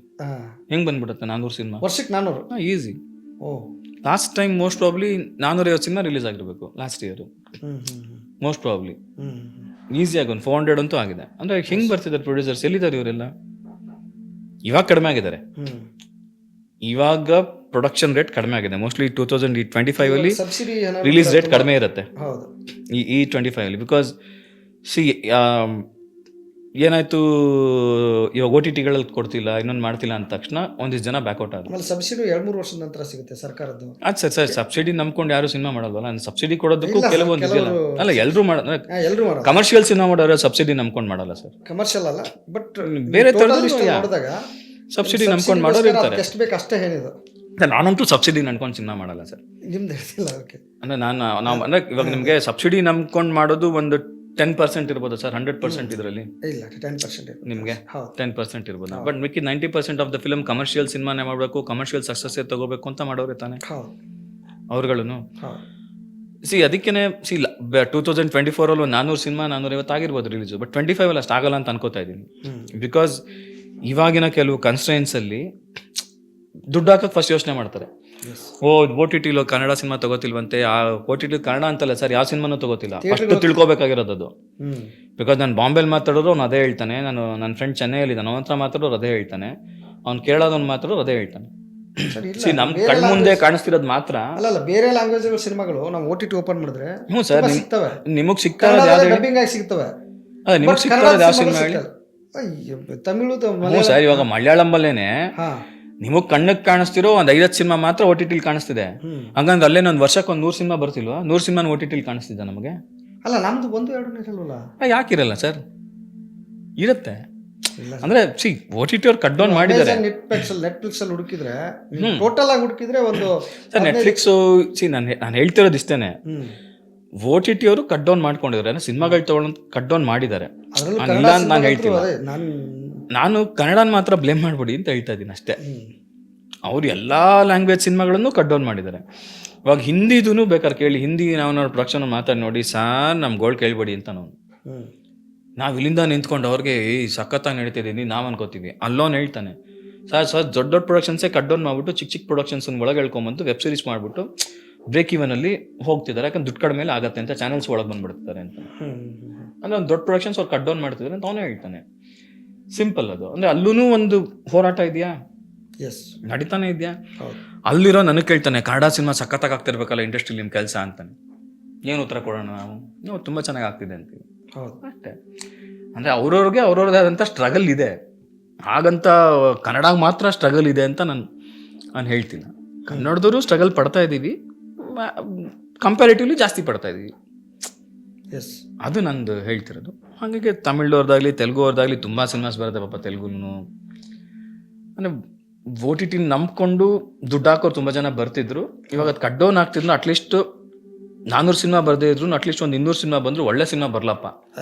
ಹೆಂಗೆ ಬಂದ್ಬಿಡುತ್ತೆ 400 ಸಿನಿಮಾ? ವರ್ಷಕ್ಕೆ 400? Easy. Last time most probably 450 cinema release ಆಗಿರಬೇಕು ಲಾಸ್ಟ್ ಇಯರ್, ಮೋಸ್ಟ್ ಪ್ರಾಬ್ಲಿ. ಈಸಿಯಾಗಿ ಒಂದು 400 ಅಂತೂ ಆಗಿದೆ. ಅಂದರೆ ಹೆಂಗೆ ಬರ್ತಿದ್ದಾರೆ ಪ್ರೊಡ್ಯೂಸರ್ಸ್? ಎಲ್ಲಿದ್ದಾರೆ ಇವರೆಲ್ಲ? ಇವಾಗ ಕಡಿಮೆ ಆಗಿದ್ದಾರೆ. ಇವಾಗ ಪ್ರೊಡಕ್ಷನ್ ರೇಟ್ ಕಡಿಮೆ ಆಗಿದೆ. ಮೋಸ್ಟ್ಲಿ 2025 ಅಲ್ಲಿ ರಿಲೀಸ್ ರೇಟ್ ಕಡಿಮೆ ಇರುತ್ತೆ ಈ 25 ಅಲ್ಲಿ. ಬಿಕಾಸ್ ಏನಾಯ್ತು, ಇವಾಗ ಓ ಟಿ ಟಿಗಳಲ್ಲಿ ಕೊಡ್ತಿಲ್ಲ, ಇನ್ನೊಂದು ಮಾಡ್ತಿಲ್ಲ ಅಂದ ತಕ್ಷಣ ಒಂದಿಷ್ಟು ಜನ ಬ್ಯಾಕ್ಔಟ್ ಆದ್ರು. ಆಮೇಲೆ ಸಬ್ಸಿಡಿ 2-3 ವರ್ಷದ ನಂತರ ಸಿಗುತ್ತೆ ಸರ್ಕಾರದ್ದು. ಅದು ಸರ್ ಸಬ್ಸಿಡಿ ನಂಬ್ಕೊಂಡು ಯಾರು ಸಿನಿಮಾ ಮಾಡಲ್ವಲ್ಲ. ಸಬ್ಸಿಡಿ ಕೊಡೋದಕ್ಕೂ ಇಲ್ಲ, ಕೆಲವೊಂದು ಇದೆಯಲ್ಲ. ಕೆಲವರು ಅಲ್ಲ, ಎಲ್ಲರೂ ಎಲ್ಲರೂ ಮಾಡೋದು ಕಮರ್ಷಿಯಲ್ ಸಿನಿಮಾ ಮಾಡೋರು ಸಬ್ಸಿಡಿ ನಂಬ್ಕೊಂಡು ಮಾಡಲ್ಲ ಸರ್. ಕಮರ್ಷಿಯಲ್ ಅಲ್ಲ, ಬಟ್ ಬೇರೆ ಥರದ್ದು ಇಷ್ಟ ನೋಡಿದಾಗ ಸಬ್ಸಿಡಿ ನಂಬ್ಕೊಂಡು ಮಾಡೋರು ಇರ್ತಾರೆ. ಎಷ್ಟು ಬೇಕು ಅಷ್ಟೇ ಹೇಳಿದ್ದು. ನಾನಂತೂ ಸಬ್ಸಿಡಿ ನಂಬ್ಕೊಂಡು ಸಿನಿಮಾ ಮಾಡಲ್ಲ ಸರ್. ನಿಮ್ದು ಹೇಳ್ತಿಲ್ಲ ಅದಕ್ಕೆ. ಅಂದರೆ ನಾವು ಅಂದರೆ ಇವಾಗ ನಿಮಗೆ ಸಬ್ಸಿಡಿ ನಂಬ್ಕೊಂಡು ಮಾಡೋದು ಒಂದು 10% ಇರ್ಬೋದು ಸರ್. 100% ಇದರಲ್ಲಿ ಇಲ್ಲ 10% ನಿಮಗೆ ಹೌದು 10% ಇರ್ಬೋದು. ಬಟ್ ಮಿಕ್ಕಿ 90% ಆಫ್ ದ ಫಿಲಮ್ ಕಮರ್ಷಿಯಲ್ ಸಿನಿಮಾನೇ ಮಾಡಬೇಕು, ಕಮರ್ಷಿಯಲ್ ಸಕ್ಸಸ್ ತಗೋಬೇಕು ಅಂತ ಮಾಡೋರೆ ತಾನೆ ಹೌದು ಅವ್ರುಗಳನ್ನು. ಹೌದು ಅದಕ್ಕೇನೆ 2024 ಅಲ್ಲಿ 400 ಸಿನಿಮಾ 450 ಆಗಿರ್ಬೋದು ರಿಲೀಸ್. ಬಟ್ 25 ಅಲ್ಲಿ ಅಷ್ಟು ಆಗಲ್ಲ ಅಂತ ಅನ್ಕೋತಾ ಇದ್ದೀನಿ. ಬಿಕಾಸ್ ಇವಾಗಿನ ಕೆಲವು ಕನ್ಸ್ಟ್ರೈನ್ಸ್ ಅಲ್ಲಿ ದುಡ್ಡು ಹಾಕಕ್ಕೆ ಫಸ್ಟ್ ಯೋಚನೆ ಮಾಡ್ತಾರೆ. ಓ ಟಿ ಟಿలో ಕನ್ನಡ ಸಿನಿಮಾ ತಗೋತಿಲ್ವಂತೆ, ಆ ಓ ಟಿ ಟಿ ಕನ್ನಡ ಅಂತಲ್ಲ ಸರ್, ಯಾವ ಸಿನಿಮಾನೂ ತಗೋತಿಲ್ಲ. ಫಸ್ಟ್ ತಿಳ್ಕೊಬೇಕಾಗಿರೋದು ಅದು. ಬಿಕಾಸ್ ನಾನು ಬಾಂಬೆಲಿ ಮಾತಾಡೋರು ಅವ್ನು ಅದೇ ಹೇಳ್ತಾನೆ, ನಾನು ನನ್ನ ಫ್ರೆಂಡ್ ಚೆನ್ನೈಯಲ್ಲಿ ಇದ್ದಾನೆ ಅವನ ಹತ್ರ ಮಾತಾಡೋರು ಅದೇ ಹೇಳ್ತಾನೆ, ಅವ್ನು ಕೇಳೋದವ್ನು ಮಾತಾಡೋರು ಅದೇ ಹೇಳ್ತಾನೆ. ನಮ್ ಕಣ್ ಮುಂದೆ ಕಾಣಿಸ್ತಿರೋದು ಮಾತ್ರ ಅಲ್ಲ, ಬೇರೆ ಲ್ಯಾಂಗ್ವೇಜ್ ಸಿನಿಮಾಗಳು ನಾವು OTT ಓಪನ್ ಮಾಡಿದ್ರೆ ಹ್ಞೂ ಸರ್ ಸಿಗ್ತವೆ, ನಿಮಗೆ ಸಿಗ್ತಾವೆ, ಡಬ್ಬಿಂಗ್ ಆಗಿ ಸಿಗ್ತವೆ. ಅದೇ ನಿಮಗೆ ಸಿಗ್ತಾರೋದು ಯಾವ ಸಿನಿಮಾ ಹೇಳಿ? ತಮಿಳು ಹ್ಞೂ ಸರ್, ಇವಾಗ ಮಲಯಾಳಂಬಲ್ಲೇನೆ ನಿಮಗೆ ಕಣ್ಣಕ್ಕೆ ಕಾಣಿಸ್ತಿರೋ ಒಂದು 5 ಸಿನಿಮಾ ಮಾತ್ರ ಓ ಟಿ ಟಿಲಿ ಕಾಣಿಸ್ತಿದೆ. ಹಂಗಂದ್ರೆ ಅಲ್ಲೇನೋ ಒಂದು ವರ್ಷಕ್ಕೆ ಒಂದು 100 ಸಿನಿಮಾ ಬರ್ತಿಲ್ವಾ? 100 ಸಿನಿಮಾ ಓ ಟಿ ಟಿಲಿ ಕಾಣಿಸ್ತಿದ್ದ ನಮಗೆ? ಅಲ್ಲ, ನಮ್ದು 1-2 ಇರಲ್ವಲ್ಲ. ಯಾಕಿರಲ್ಲ ಸರ್? ಇರುತ್ತೆ. ಅಂದ್ರೆ ಓ ಟಿ ಟಿ ಅವ್ರು ಕಟ್ ಡೌನ್ ಮಾಡಿದ್ದಾರೆ. ನೆಟ್ಫ್ಲಿಕ್ಸ್ ಅಲ್ಲಿ ಹುಡುಕಿದ್ರೆ ಟೋಟಲ್ ಆಗಿ ಹುಡುಕಿದ್ರೆ ಒಂದು ಸರ್ ನೆಟ್ಫ್ಲಿಕ್ಸ್ ನಾನು ಹೇಳ್ತಿರೋದು ಇಷ್ಟೇನೆ. ಓ ಟಿ ಟಿ ಅವರು ಕಟ್ ಡೌನ್ ಮಾಡ್ಕೊಂಡಿದ್ದಾರೆ, ಸಿನಿಮಾಗಳು ತಗೊಳ್ಳೋದು ಕಟ್ ಡೌನ್ ಮಾಡಿದ್ದಾರೆ. ಇಲ್ಲ ಅಂತ ನಾನು ಹೇಳ್ತೀನಿ. ನಾನು ಕನ್ನಡನ ಮಾತ್ರ ಬ್ಲೇಮ್ ಮಾಡ್ಬಿಡಿ ಅಂತ ಹೇಳ್ತಾ ಇದ್ದೀನಿ ಅಷ್ಟೇ. ಅವ್ರು ಎಲ್ಲ ಲ್ಯಾಂಗ್ವೇಜ್ ಸಿನಿಮಾಗಳನ್ನು ಕಟ್ ಡೌನ್ ಮಾಡಿದ್ದಾರೆ. ಇವಾಗ ಹಿಂದಿದೂ ಬೇಕಾದ್ರೆ ಕೇಳಿ, ಹಿಂದಿ ನಾವು ಪ್ರೊಡಕ್ಷನ್ ಮಾತಾಡಿ ನೋಡಿ ಸಾರ್, ನಮ್ಮ ಗೋಲ್ಡ್ ಕೇಳ್ಬೇಡಿ ಅಂತ ನಾವು ಇಲ್ಲಿಂದ ನಿಂತ್ಕೊಂಡು ಅವ್ರಿಗೆ ಸಖತ್ತಾಗಿ ನಡೀತಿದ್ದೀನಿ ನಾವು ಅನ್ಕೋತೀವಿ. ಅಲ್ಲೋನ್ ಹೇಳ್ತಾನೆ ಸರ್ ದೊಡ್ಡ ದೊಡ್ಡ ಪ್ರೊಡಕ್ಷನ್ಸೇ ಕಟ್ ಡೌನ್ ಮಾಡ್ಬಿಟ್ಟು ಚಿಕ್ಕ ಚಿಕ್ಕ ಪ್ರೊಡಕ್ಷನ್ಸ್ ಒಳಗೆ ಹೇಳ್ಕೊಂಬಂತು ವೆಬ್ ಸೀರೀಸ್ ಮಾಡಿಬಿಟ್ಟು ಬ್ರೇಕ್ ಇವನಲ್ಲಿ ಹೋಗ್ತಿದ್ದಾರೆ. ಯಾಕಂದ್ರೆ ದುಡ್ಡು ಕಡಿಮೆ ಆಗುತ್ತೆ ಅಂತ ಚಾನಲ್ಸ್ ಒಳಗೆ ಬಂದ್ಬಿಡ್ತಾರೆ ಅಂತ. ಅಂದ್ರೆ ಒಂದು ದೊಡ್ಡ ಪ್ರೊಡಕ್ಷನ್ಸ್ ಅವ್ರು ಕಟ್ ಡೌನ್ ಮಾಡ್ತಿದ್ದಾರೆ ಅಂತ ಅವನೇ ಹೇಳ್ತಾನೆ. ಸಿಂಪಲ್ ಅದು. ಅಂದ್ರೆ ಅಲ್ಲೂ ಒಂದು ಹೋರಾಟ ಇದೆಯಾ? ಎಸ್, ನಡೀತಾನೆ ಇದೆಯಾ? ಅಲ್ಲಿರೋ ನನಗೆ ಕೇಳ್ತಾನೆ, ಕನ್ನಡ ಸಿನಿಮಾ ಸಖತ್ತಾಗಿ ಆಗ್ತಿರ್ಬೇಕಲ್ಲ ಇಂಡಸ್ಟ್ರಿಲಿ ನಿಮ್ಮ ಕೆಲಸ ಅಂತಾನೆ. ಏನು ಉತ್ತರ ಕೊಡೋಣ ನಾವು ತುಂಬ ಚೆನ್ನಾಗಿ ಆಗ್ತಿದೆ ಅಂತೀವಿ ಅಷ್ಟೇ. ಅಂದರೆ ಅವ್ರವ್ರಿಗೆ ಅವ್ರವ್ರದೇ ಆದಂಥ ಸ್ಟ್ರಗಲ್ ಇದೆ. ಹಾಗಂತ ಕನ್ನಡಕ್ಕೆ ಮಾತ್ರ ಸ್ಟ್ರಗಲ್ ಇದೆ ಅಂತ ನಾನು ಹೇಳ್ತೀನಿ. ಕನ್ನಡದವರು ಸ್ಟ್ರಗಲ್ ಪಡ್ತಾ ಇದ್ದೀವಿ, ಕಂಪ್ಯಾರಿಟಿವ್ಲಿ ಜಾಸ್ತಿ ಪಡ್ತಾ ಇದ್ದೀವಿ. ಎಸ್, ಅದು ನಂದು ಹೇಳ್ತಿರೋದು. ಹಾಗಾಗಿ ತಮಿಳ್ದವ್ರದ್ದಾಗಲಿ ತೆಲುಗು ಅವ್ರದ್ದಾಗಲಿ ತುಂಬ ಸಿನಿಮಾಸ್ ಬರುತ್ತೆ ಪಾಪ ತೆಲುಗುನು. ಅಂದರೆ ಓ ಟಿ ಟಿ ನಂಬ್ಕೊಂಡು ದುಡ್ಡು ಹಾಕೋರು ತುಂಬ ಜನ ಬರ್ತಿದ್ರು. ಇವಾಗ ಅದು ಕಟ್ ಡೌನ್ ಆಗ್ತಿದ್ರು. ಅಟ್ಲೀಸ್ಟ್ 400 ಸಿನಿಮಾ ಬರದೇ ಇದ್ರು ಅಟ್ಲೀಸ್ಟ್ ಒಂದು 200 ಸಿನಿಮಾ ಬಂದರೂ ಒಳ್ಳೆ ಸಿನಿಮಾ ಬರಲಪ್ಪ.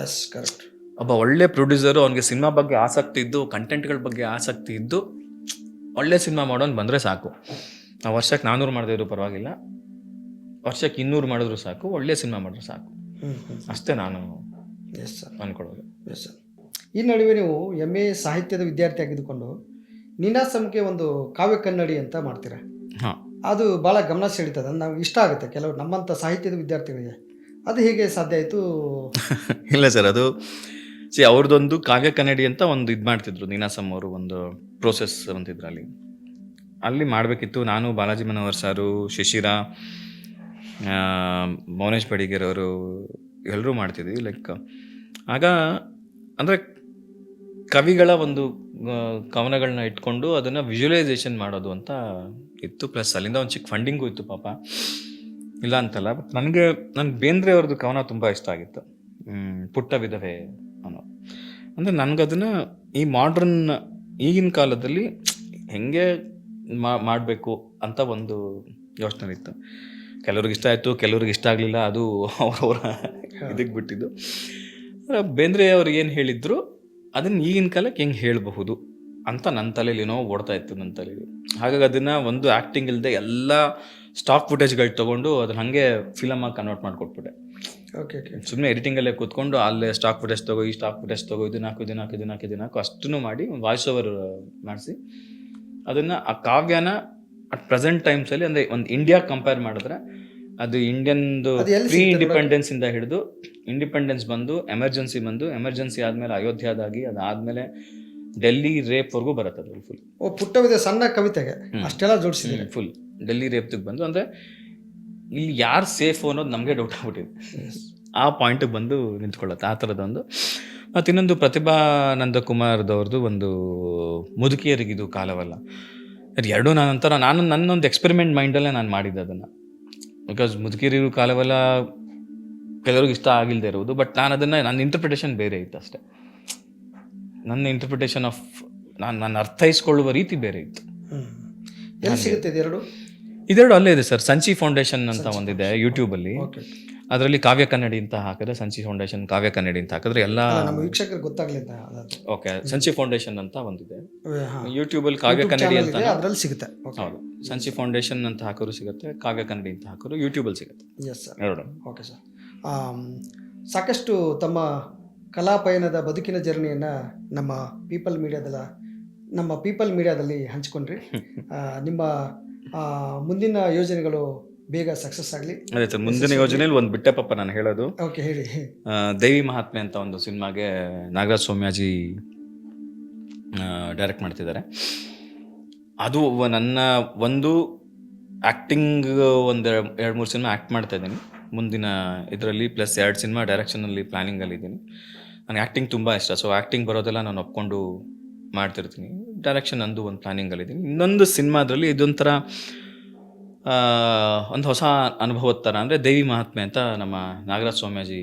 ಕರೆಕ್ಟ್. ಒಬ್ಬ ಒಳ್ಳೆ ಪ್ರೊಡ್ಯೂಸರು, ಅವನಿಗೆ ಸಿನಿಮಾ ಬಗ್ಗೆ ಆಸಕ್ತಿ ಇದ್ದು, ಕಂಟೆಂಟ್ಗಳ ಬಗ್ಗೆ ಆಸಕ್ತಿ ಇದ್ದು ಒಳ್ಳೆ ಸಿನಿಮಾ ಮಾಡೋನು ಬಂದರೆ ಸಾಕು. ನಾವು ವರ್ಷಕ್ಕೆ 400 ಮಾಡದೇ ಇದ್ರು ಪರವಾಗಿಲ್ಲ, ವರ್ಷಕ್ಕೆ 200 ಮಾಡಿದ್ರು ಸಾಕು, ಒಳ್ಳೆ ಸಿನಿಮಾ ಮಾಡಿದ್ರು ಸಾಕು. ಅಷ್ಟೇ ನಾನು ಅನ್ಕೊಳ್ಳೋದು. Yes sir. ಈ ನಡುವೆ ನೀವು MA ಸಾಹಿತ್ಯದ ವಿದ್ಯಾರ್ಥಿ ಆಗಿದ್ದುಕೊಂಡು ನೀನಾಸಂಗೆ ಒಂದು ಕಾವ್ಯ ಕನ್ನಡಿ ಅಂತ ಮಾಡ್ತೀರಾ. ಹಾಂ, ಅದು ಭಾಳ ಗಮನ ಸೆಳೀತದೆ, ನಾವು ಇಷ್ಟ ಆಗುತ್ತೆ ಕೆಲವರು ನಮ್ಮಂಥ ಸಾಹಿತ್ಯದ ವಿದ್ಯಾರ್ಥಿಗಳಿಗೆ. ಅದು ಹೇಗೆ ಸಾಧ್ಯ ಆಯಿತು? ಇಲ್ಲ ಸರ್, ಅದು ಅವ್ರದ್ದೊಂದು ಕಾವ್ಯ ಕನ್ನಡಿ ಅಂತ ಒಂದು ಇದು ಮಾಡ್ತಿದ್ರು ನೀನಾಸಂ ಅವರು, ಒಂದು ಪ್ರೋಸೆಸ್ ಅಂತಿದ್ರು. ಅಲ್ಲಿ ಮಾಡಬೇಕಿತ್ತು. ನಾನು, ಬಾಲಾಜಿ ಮನೋಹರ್ ಸಾರು, ಶಿಶಿರ, ಮೌನೇಶ್ ಬಡಿಗೇರ್ ಅವರು ಎಲ್ಲರೂ ಮಾಡ್ತಿದ್ವಿ. ಲೈಕ್ ಆಗ ಅಂದರೆ ಕವಿಗಳ ಒಂದು ಕವನಗಳನ್ನ ಇಟ್ಕೊಂಡು ಅದನ್ನು ವಿಜುವಲೈಸೇಷನ್ ಮಾಡೋದು ಅಂತ ಇತ್ತು. ಪ್ಲಸ್ ಅಲ್ಲಿಂದ ಒಂದು ಚಿಕ್ಕ ಫಂಡಿಂಗು ಇತ್ತು ಪಾಪ, ಇಲ್ಲ ಅಂತಲ್ಲ. ಬಟ್ ನನಗೆ ಬೇಂದ್ರೆ ಅವ್ರದ್ದು ಕವನ ತುಂಬ ಇಷ್ಟ ಆಗಿತ್ತು, ಪುಟ್ಟ ವಿಧವೆ ಅನ್ನೋ. ಅಂದರೆ ನನಗದನ್ನು ಈ ಮಾಡ್ರನ್ ಈಗಿನ ಕಾಲದಲ್ಲಿ ಹೆಂಗೆ ಮಾಡಬೇಕು ಅಂತ ಒಂದು ಯೋಚನೆ ಇತ್ತು. ಕೆಲವ್ರಿಗೆ ಇಷ್ಟ ಆಯಿತು, ಕೆಲವ್ರಿಗೆ ಇಷ್ಟ ಆಗಲಿಲ್ಲ, ಅದು ಅವರವರ ಇದಕ್ಕೆ ಬಿಟ್ಟಿದ್ದು. ಬೇಂದ್ರೆ ಅವ್ರು ಏನು ಹೇಳಿದ್ರು ಅದನ್ನು ಈಗಿನ ಕಾಲಕ್ಕೆ ಹೆಂಗೆ ಹೇಳಬಹುದು ಅಂತ ನನ್ನ ತಲೆಯಲ್ಲಿ ಏನೋ ಓಡ್ತಾ ಇತ್ತು ನನ್ನ ತಲೆಯಲ್ಲಿ. ಹಾಗಾಗಿ ಅದನ್ನು ಒಂದು ಆ್ಯಕ್ಟಿಂಗ್ ಇಲ್ಲದೆ ಎಲ್ಲ ಸ್ಟಾಕ್ ಫುಟೇಜ್ಗಳು ತೊಗೊಂಡು ಅದನ್ನ ಹಾಗೆ ಫಿಲಮಾಗಿ ಕನ್ವರ್ಟ್ ಮಾಡಿಕೊಟ್ಬಿಟ್ಟೆ. ಓಕೆ, ಸುಮ್ಮನೆ ಎಡಿಟಿಂಗಲ್ಲೇ ಕೂತ್ಕೊಂಡು ಅಲ್ಲೇ ಸ್ಟಾಕ್ ಫುಟೇಜ್ ತಗೋ, ಈ ಸ್ಟಾಕ್ ಫುಟೇಜ್ ತಗೋ, ಇದನ್ನಾಕು ಅಷ್ಟನ್ನು ಮಾಡಿ ವಾಯ್ಸ್ ಓವರ್ ಮಾಡಿಸಿ ಅದನ್ನು ಆ ಕಾವ್ಯನ ಅಟ್ ಪ್ರೆಸೆಂಟ್ ಟೈಮ್ಸಲ್ಲಿ ಅಂದರೆ ಒಂದು ಇಂಡಿಯಾ ಕಂಪೇರ್ ಮಾಡಿದ್ರೆ ಅದು ಇಂಡಿಯನ್ದು ಪ್ರೀ ಇಂಡಿಪೆಂಡೆನ್ಸ್ ಇಂದ ಹಿಡಿದು ಇಂಡಿಪೆಂಡೆನ್ಸ್ ಬಂದು ಎಮರ್ಜೆನ್ಸಿ ಬಂದು, ಎಮರ್ಜೆನ್ಸಿ ಆದಮೇಲೆ ಅಯೋಧ್ಯದಾಗಿ, ಅದಾದಮೇಲೆ ಡೆಲ್ಲಿ ರೇಪ್ವರೆಗೂ ಬರುತ್ತೆ ಅದು ಫುಲ್. ಪುಟ್ಟವಿದೆ ಸಣ್ಣ ಕವಿತೆಗೆ ಅಷ್ಟೆಲ್ಲ ಜೋಡಿಸಿದ್ದೀನಿ. ಫುಲ್ ಡೆಲ್ಲಿ ರೇಪ್ಗೆ ಬಂದು ಅಂದರೆ ಇಲ್ಲಿ ಯಾರು ಸೇಫು ಅನ್ನೋದು ನಮಗೆ ಡೌಟ್ ಆಗ್ಬಿಟ್ಟಿದೆ. ಆ ಪಾಯಿಂಟಿಗೆ ಬಂದು ನಿಂತ್ಕೊಳ್ಳುತ್ತೆ ಆ ಥರದೊಂದು. ಮತ್ತು ಇನ್ನೊಂದು ಪ್ರತಿಭಾ ನಂದಕುಮಾರ್ದವ್ರದ್ದು ಒಂದು ಮುದುಕಿಯರಿಗಿದು ಕಾಲವಲ್ಲ. ಅದು ಎರಡೂ ನಾನು ನನ್ನೊಂದು ಎಕ್ಸ್ಪೆರಿಮೆಂಟ್ ಮೈಂಡಲ್ಲೇ ನಾನು ಮಾಡಿದ್ದೆ ಅದನ್ನು. ಬಿಕಾಸ್ ಮುದುಕಿಯರಿಗೂ ಕಾಲವಲ್ಲ ಕೆಲವ್ರಿಗೆ ಇಷ್ಟ ಆಗಿಲ್ಲದೆ ಇರುವುದು, ಬಟ್ ನಾನು ಅದನ್ನು ನನ್ನ ಇಂಟರ್ಪ್ರಿಟೇಷನ್ ಬೇರೆ ಇತ್ತು ಅಷ್ಟೇ. ನನ್ನ ಇಂಟರ್ಪ್ರಿಟೇಷನ್ ಆಫ್ ನಾನು ಅರ್ಥೈಸ್ಕೊಳ್ಳುವ ರೀತಿ ಬೇರೆ ಇತ್ತು. ಎಲ್ಲಿ ಸಿಗುತ್ತೆ ಇದೆರಡು? ಇದೆರಡು ಅಲ್ಲೇ ಇದೆ ಸರ್. ಸಂಚಿ ಫೌಂಡೇಶನ್ ಅಂತ ಒಂದಿದೆ ಯೂಟ್ಯೂಬಲ್ಲಿ. ಓಕೆ, ಅದರಲ್ಲಿ ಕಾವ್ಯ ಕನ್ನಡಿ ಅಂತ ಹಾಕಿದ್ರೆ, ಸಂಚಿ ಫೌಂಡೇಶನ್ ಕಾವ್ಯ ಕನ್ನಡಿ ಅಂತ ಹಾಕಿದ್ರೆ ಎಲ್ಲ ನಮ್ಮ ವೀಕ್ಷಕರಿಗೆ ಗೊತ್ತಾಗ್ಲಿ ಅಂತ. ಓಕೆ, ಸಂಚಿ ಫೌಂಡೇಶನ್ ಅಂತ ಒಂದಿದೆ ಯೂಟ್ಯೂಬಲ್ಲಿ, ಕಾವ್ಯ ಕನ್ನಡಿ ಅಂತ ಅದರಲ್ಲಿ ಸಿಗುತ್ತೆ. ಹೌದು, ಸಂಚಿ ಫೌಂಡೇಶನ್ ಅಂತ ಹಾಕೋರು ಸಿಗುತ್ತೆ, ಕಾವ್ಯ ಕನ್ನಡಿ ಅಂತ ಹಾಕೋರು ಯೂಟ್ಯೂಬಲ್ಲಿ ಸಿಗುತ್ತೆ. Yes sir. ಎರಡು. Okay sir. ಸಾಕಷ್ಟು ತಮ್ಮ ಕಲಾ ಪಯಣದ ಬದುಕಿನ ಜರ್ನಿಯನ್ನು ನಮ್ಮ ಪೀಪಲ್ ಮೀಡಿಯಾದಲ್ಲಿ ಹಂಚ್ಕೊಂಡ್ರಿ. ನಿಮ್ಮ ಮುಂದಿನ ಯೋಜನೆಗಳು ಬೇಗ ಸಕ್ಸಸ್ ಆಗಲಿ. ಅದೇ ಸರ್, ಮುಂದಿನ ಯೋಜನೆಯಲ್ಲಿ ಒಂದು ಬಿಟ್ಟೆ ಪಾಪ ನಾನು ಹೇಳೋದು. ಓಕೆ, ಹೇಳಿ. ದೇವಿ ಮಹಾತ್ಮೆ ಅಂತ ಒಂದು ಸಿನಿಮಾಗೆ ನಾಗರಾಜ್ ಸೌಮ್ಯಾಜಿ ಡೈರೆಕ್ಟ್ ಮಾಡ್ತಿದ್ದಾರೆ. ಅದು ನನ್ನ ಒಂದು ಆ್ಯಕ್ಟಿಂಗ್ ಒಂದು 2-3 ಸಿನಿಮಾ ಆ್ಯಕ್ಟ್ ಮಾಡ್ತಾ ಇದ್ದೀನಿ ಮುಂದಿನ ಇದರಲ್ಲಿ, ಪ್ಲಸ್ 2 ಸಿನಿಮಾ ಡೈರೆಕ್ಷನಲ್ಲಿ ಪ್ಲ್ಯಾನಿಂಗಲ್ಲಿದ್ದೀನಿ. ನನಗೆ ಆ್ಯಕ್ಟಿಂಗ್ ತುಂಬ ಇಷ್ಟ. ಸೊ ಆ್ಯಕ್ಟಿಂಗ್ ಬರೋದೆಲ್ಲ ನಾನು ಒಪ್ಕೊಂಡು ಮಾಡ್ತಿರ್ತೀನಿ. ಡೈರೆಕ್ಷನ್ ಅಂದು ಒಂದು ಪ್ಲ್ಯಾನಿಂಗಲ್ಲಿದ್ದೀನಿ. ಇನ್ನೊಂದು ಸಿನಿಮಾದ್ರಲ್ಲಿ ಇದೊಂಥರ ಒಂದು ಹೊಸ ಅನುಭವದ ಥರ, ಅಂದರೆ ದೇವಿ ಮಹಾತ್ಮೆ ಅಂತ ನಮ್ಮ ನಾಗರಾಜ್ ಸೌಮ್ಯಾಜಿ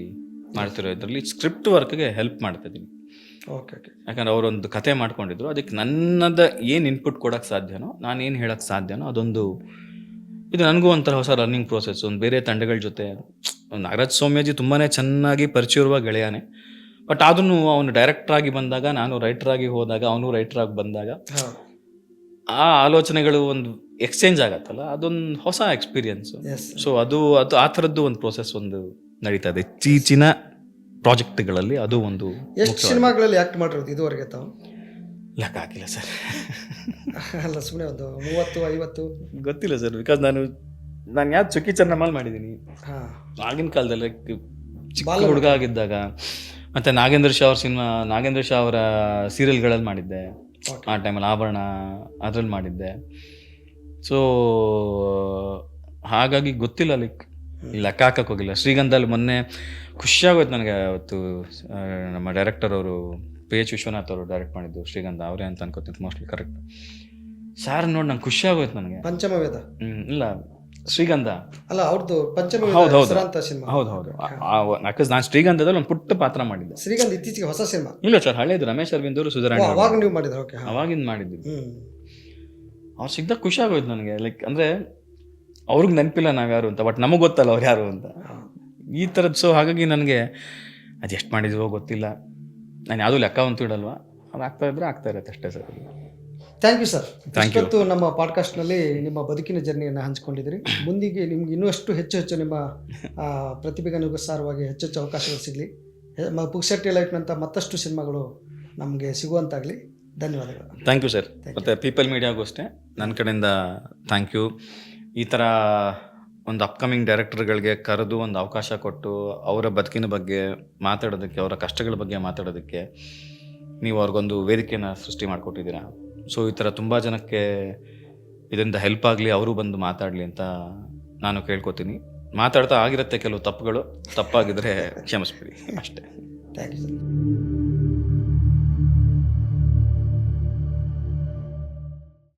ಮಾಡ್ತಿರೋ ಇದರಲ್ಲಿ ಸ್ಕ್ರಿಪ್ಟ್ ವರ್ಕ್ಗೆ ಹೆಲ್ಪ್ ಮಾಡ್ತಾಯಿದ್ದೀನಿ. Okay okay. ಯಾಕಂದ್ರೆ ಅವರೊಂದು ಕತೆ ಮಾಡ್ಕೊಂಡಿದ್ರು, ಅದಕ್ಕೆ ನನ್ನದು ಏನು ಇನ್ಪುಟ್ ಕೊಡೋಕ್ಕೆ ಸಾಧ್ಯನೋ, ನಾನೇನು ಹೇಳೋಕ್ಕೆ ಸಾಧ್ಯನೋ ಅದೊಂದು, ಇದು ನನಗೂ ಒಂಥರ ಹೊಸ ರನ್ನಿಂಗ್ ಪ್ರೋಸೆಸ್. ಒಂದು ಬೇರೆ ತಂಡಗಳ ಜೊತೆ ನಾಗರಾಜ್ ಸೌಮ್ಯಾಜಿ ತುಂಬಾ ಚೆನ್ನಾಗಿ ಪರಿಚಯ ಇರುವ ಗೆಳೆಯನೇ, ಬಟ್ ಅದನ್ನು ಅವನು ಡೈರೆಕ್ಟ್ರಾಗಿ ಬಂದಾಗ, ನಾನು ರೈಟ್ರಾಗಿ ಹೋದಾಗ, ಅವನು ರೈಟ್ರಾಗಿ ಬಂದಾಗ ಆ ಆಲೋಚನೆಗಳು ಒಂದು ಎಕ್ಸ್ಚೇಂಜ್ ಆಗತ್ತಲ್ಲ, ಅದೊಂದು ಹೊಸ ಎಕ್ಸ್ಪೀರಿಯನ್ಸು. ಸೊ ಅದು ಆ ಥರದ್ದು ಒಂದು ಪ್ರೋಸೆಸ್ ಒಂದು ನಡೀತಾ ಇದೆ ಇತ್ತೀಚಿನ ಪ್ರಾಜೆಕ್ಟ್ಗಳಲ್ಲಿ. ಅದು ಒಂದು. ಎಷ್ಟು ಸಿನಿಮಾಗಳಲ್ಲಿ ಆ್ಯಕ್ಟ್ ಮಾಡಿರೋದು ಇದುವರೆಗೆ ತಾವು? ಲೆಕ್ಕ ಹಾಕಿಲ್ಲ ಸರ್. ಅಲ್ಲ, ಸುಮ್ಮನೆ ಒಂದು 30-50 ಗೊತ್ತಿಲ್ಲ ಸರ್. ಬಿಕಾಸ್ ನಾನು ಯಾವ್ದು ಚುಕ್ಕಿ ಚೆನ್ನಮ್ಮಲ್ಲಿ ಮಾಡಿದ್ದೀನಿ ಆಗಿನ ಕಾಲದಲ್ಲಿ, ಚಿಕ್ಕ ಹುಡುಗ ಆಗಿದ್ದಾಗ. ಮತ್ತು ನಾಗೇಂದ್ರ ಶಾ ಅವರ ಸೀರಿಯಲ್ಗಳಲ್ಲಿ ಮಾಡಿದ್ದೆ ಆ ಟೈಮಲ್ಲಿ. ಆಭರಣ ಅದ್ರಲ್ಲಿ ಮಾಡಿದ್ದೆ. ಸೊ ಹಾಗಾಗಿ ಗೊತ್ತಿಲ್ಲ, ಲೆಕ್ಕ ಹಾಕಕ್ಕೆ ಹೋಗಿಲ್ಲ. ಶ್ರೀಗಂಧಲ್ಲಿ ಮೊನ್ನೆ ಖುಷಿಯಾಗೋಯ್ತು ನನಗೆ. ಅವತ್ತು ನಮ್ಮ ಡೈರೆಕ್ಟರ್ ಅವರು PH ವಿಶ್ವನಾಥ್ ಅವರು ಡೈರೆಕ್ಟ್ ಮಾಡಿದ್ದು ಶ್ರೀಗಂಧ, ಅವರೇ ಅಂತ ಅನ್ಕೋತೀನಿ ಮೋಸ್ಟ್ಲಿ, ಕರೆಕ್ಟ್. ಸಾರ್ ನೋಡಿ ನಂಗೆ ಖುಷಿಯಾಗೋಯ್ತು ನನಗೆ. ಪಂಚಮವೇದ ಇಲ್ಲ, ಶ್ರೀಗಂಧ ಅಲ್ಲ ಅವ್ರದ್ದು ಪಂಚಮವೇದ. ಹೌದು. ಯಾಕಂದ್ರೆ ನಾನು ಶ್ರೀಗಂಧದಲ್ಲಿ ಒಂದು ಪುಟ್ಟ ಪಾತ್ರ ಮಾಡಿದ್ದೆ. ಶ್ರೀಗಂಧ ಇತ್ತೀಚೆಗೆ ಹೊಸ ಸಿನಿಮಾ? ಇಲ್ಲ ಸರ್, ಹಳೇದು ರಮೇಶ್ ಅರವಿಂದ್ ಅವರು, ಸುಧಾರಾಣಿ ಅವಾಗ ನೀವು ಮಾಡಿದ್ರು? ಓಕೆ, ಅವಾಗಿಂದ ಮಾಡಿದ್ದು. ಅವ್ರು ಸಿಗ್ದಾಗ ಖುಷಿ ಆಗೋಯ್ತು ನನಗೆ. ಅಂದರೆ ಅವ್ರಿಗೆ ನೆನಪಿಲ್ಲ ನಾವ್ಯಾರು ಅಂತ, ಬಟ್ ನಮಗೆ ಗೊತ್ತಲ್ಲ ಅವ್ರು ಯಾರು ಅಂತ, ಈ ಥರದ್ದು. ಸೊ ಹಾಗಾಗಿ ನನಗೆ ಅದು ಎಷ್ಟು ಮಾಡಿದ್ವೋ ಗೊತ್ತಿಲ್ಲ, ನಾನು ಯಾವುದೂ ಲೆಕ್ಕ ಅಂತೂ ಇಡಲ್ವಾ, ಅದು ಆಗ್ತಾ ಇರುತ್ತೆ ಅಷ್ಟೇ ಸರ್. Thank you sir. ಇವತ್ತು ನಮ್ಮ ಪಾಡ್ಕಾಸ್ಟ್ನಲ್ಲಿ ನಿಮ್ಮ ಬದುಕಿನ ಜರ್ನಿಯನ್ನು ಹಂಚ್ಕೊಂಡಿದ್ದೀರಿ. ಮುಂದಿಗೆ ನಿಮ್ಗೆ ಇನ್ನಷ್ಟು ಹೆಚ್ಚು ನಿಮ್ಮ ಪ್ರತಿಭೆಗನುಸಾರವಾಗಿ ಹೆಚ್ಚು ಅವಕಾಶಗಳು ಸಿಗಲಿ. ಪುಕ್ಸೆಟ್ಟಿ ಲೈಫ್ನಂಥ ಮತ್ತಷ್ಟು ಸಿನಿಮಾಗಳು ನಮಗೆ ಸಿಗುವಂತಾಗಲಿ. ಧನ್ಯವಾದಗಳು. Thank you sir. ಮತ್ತು ಪೀಪಲ್ ಮೀಡಿಯಾಗೂ ಅಷ್ಟೇ ನನ್ನ ಕಡೆಯಿಂದ ಥ್ಯಾಂಕ್ ಯು. ಈ ಥರ ಒಂದು ಅಪ್ಕಮಿಂಗ್ ಡೈರೆಕ್ಟರ್ಗಳಿಗೆ ಕರೆದು ಒಂದು ಅವಕಾಶ ಕೊಟ್ಟು ಅವರ ಬದುಕಿನ ಬಗ್ಗೆ ಮಾತಾಡೋದಕ್ಕೆ, ಅವರ ಕಷ್ಟಗಳ ಬಗ್ಗೆ ಮಾತಾಡೋದಕ್ಕೆ ನೀವು ಅವ್ರಿಗೊಂದು ವೇದಿಕೆಯನ್ನು ಸೃಷ್ಟಿ ಮಾಡಿಕೊಟ್ಟಿದ್ದೀರಾ. ಸೊ ಈ ಥರ ತುಂಬ ಜನಕ್ಕೆ ಇದರಿಂದ ಹೆಲ್ಪ್ ಆಗಲಿ, ಅವರು ಬಂದು ಮಾತಾಡಲಿ ಅಂತ ನಾನು ಕೇಳ್ಕೊತೀನಿ. ಮಾತಾಡ್ತಾ ಆಗಿರುತ್ತೆ ಕೆಲವು ತಪ್ಪುಗಳು, ತಪ್ಪಾಗಿದ್ದರೆ ಕ್ಷಮಿಸ್ಬಿಡಿ ಅಷ್ಟೇ. Thank you sir.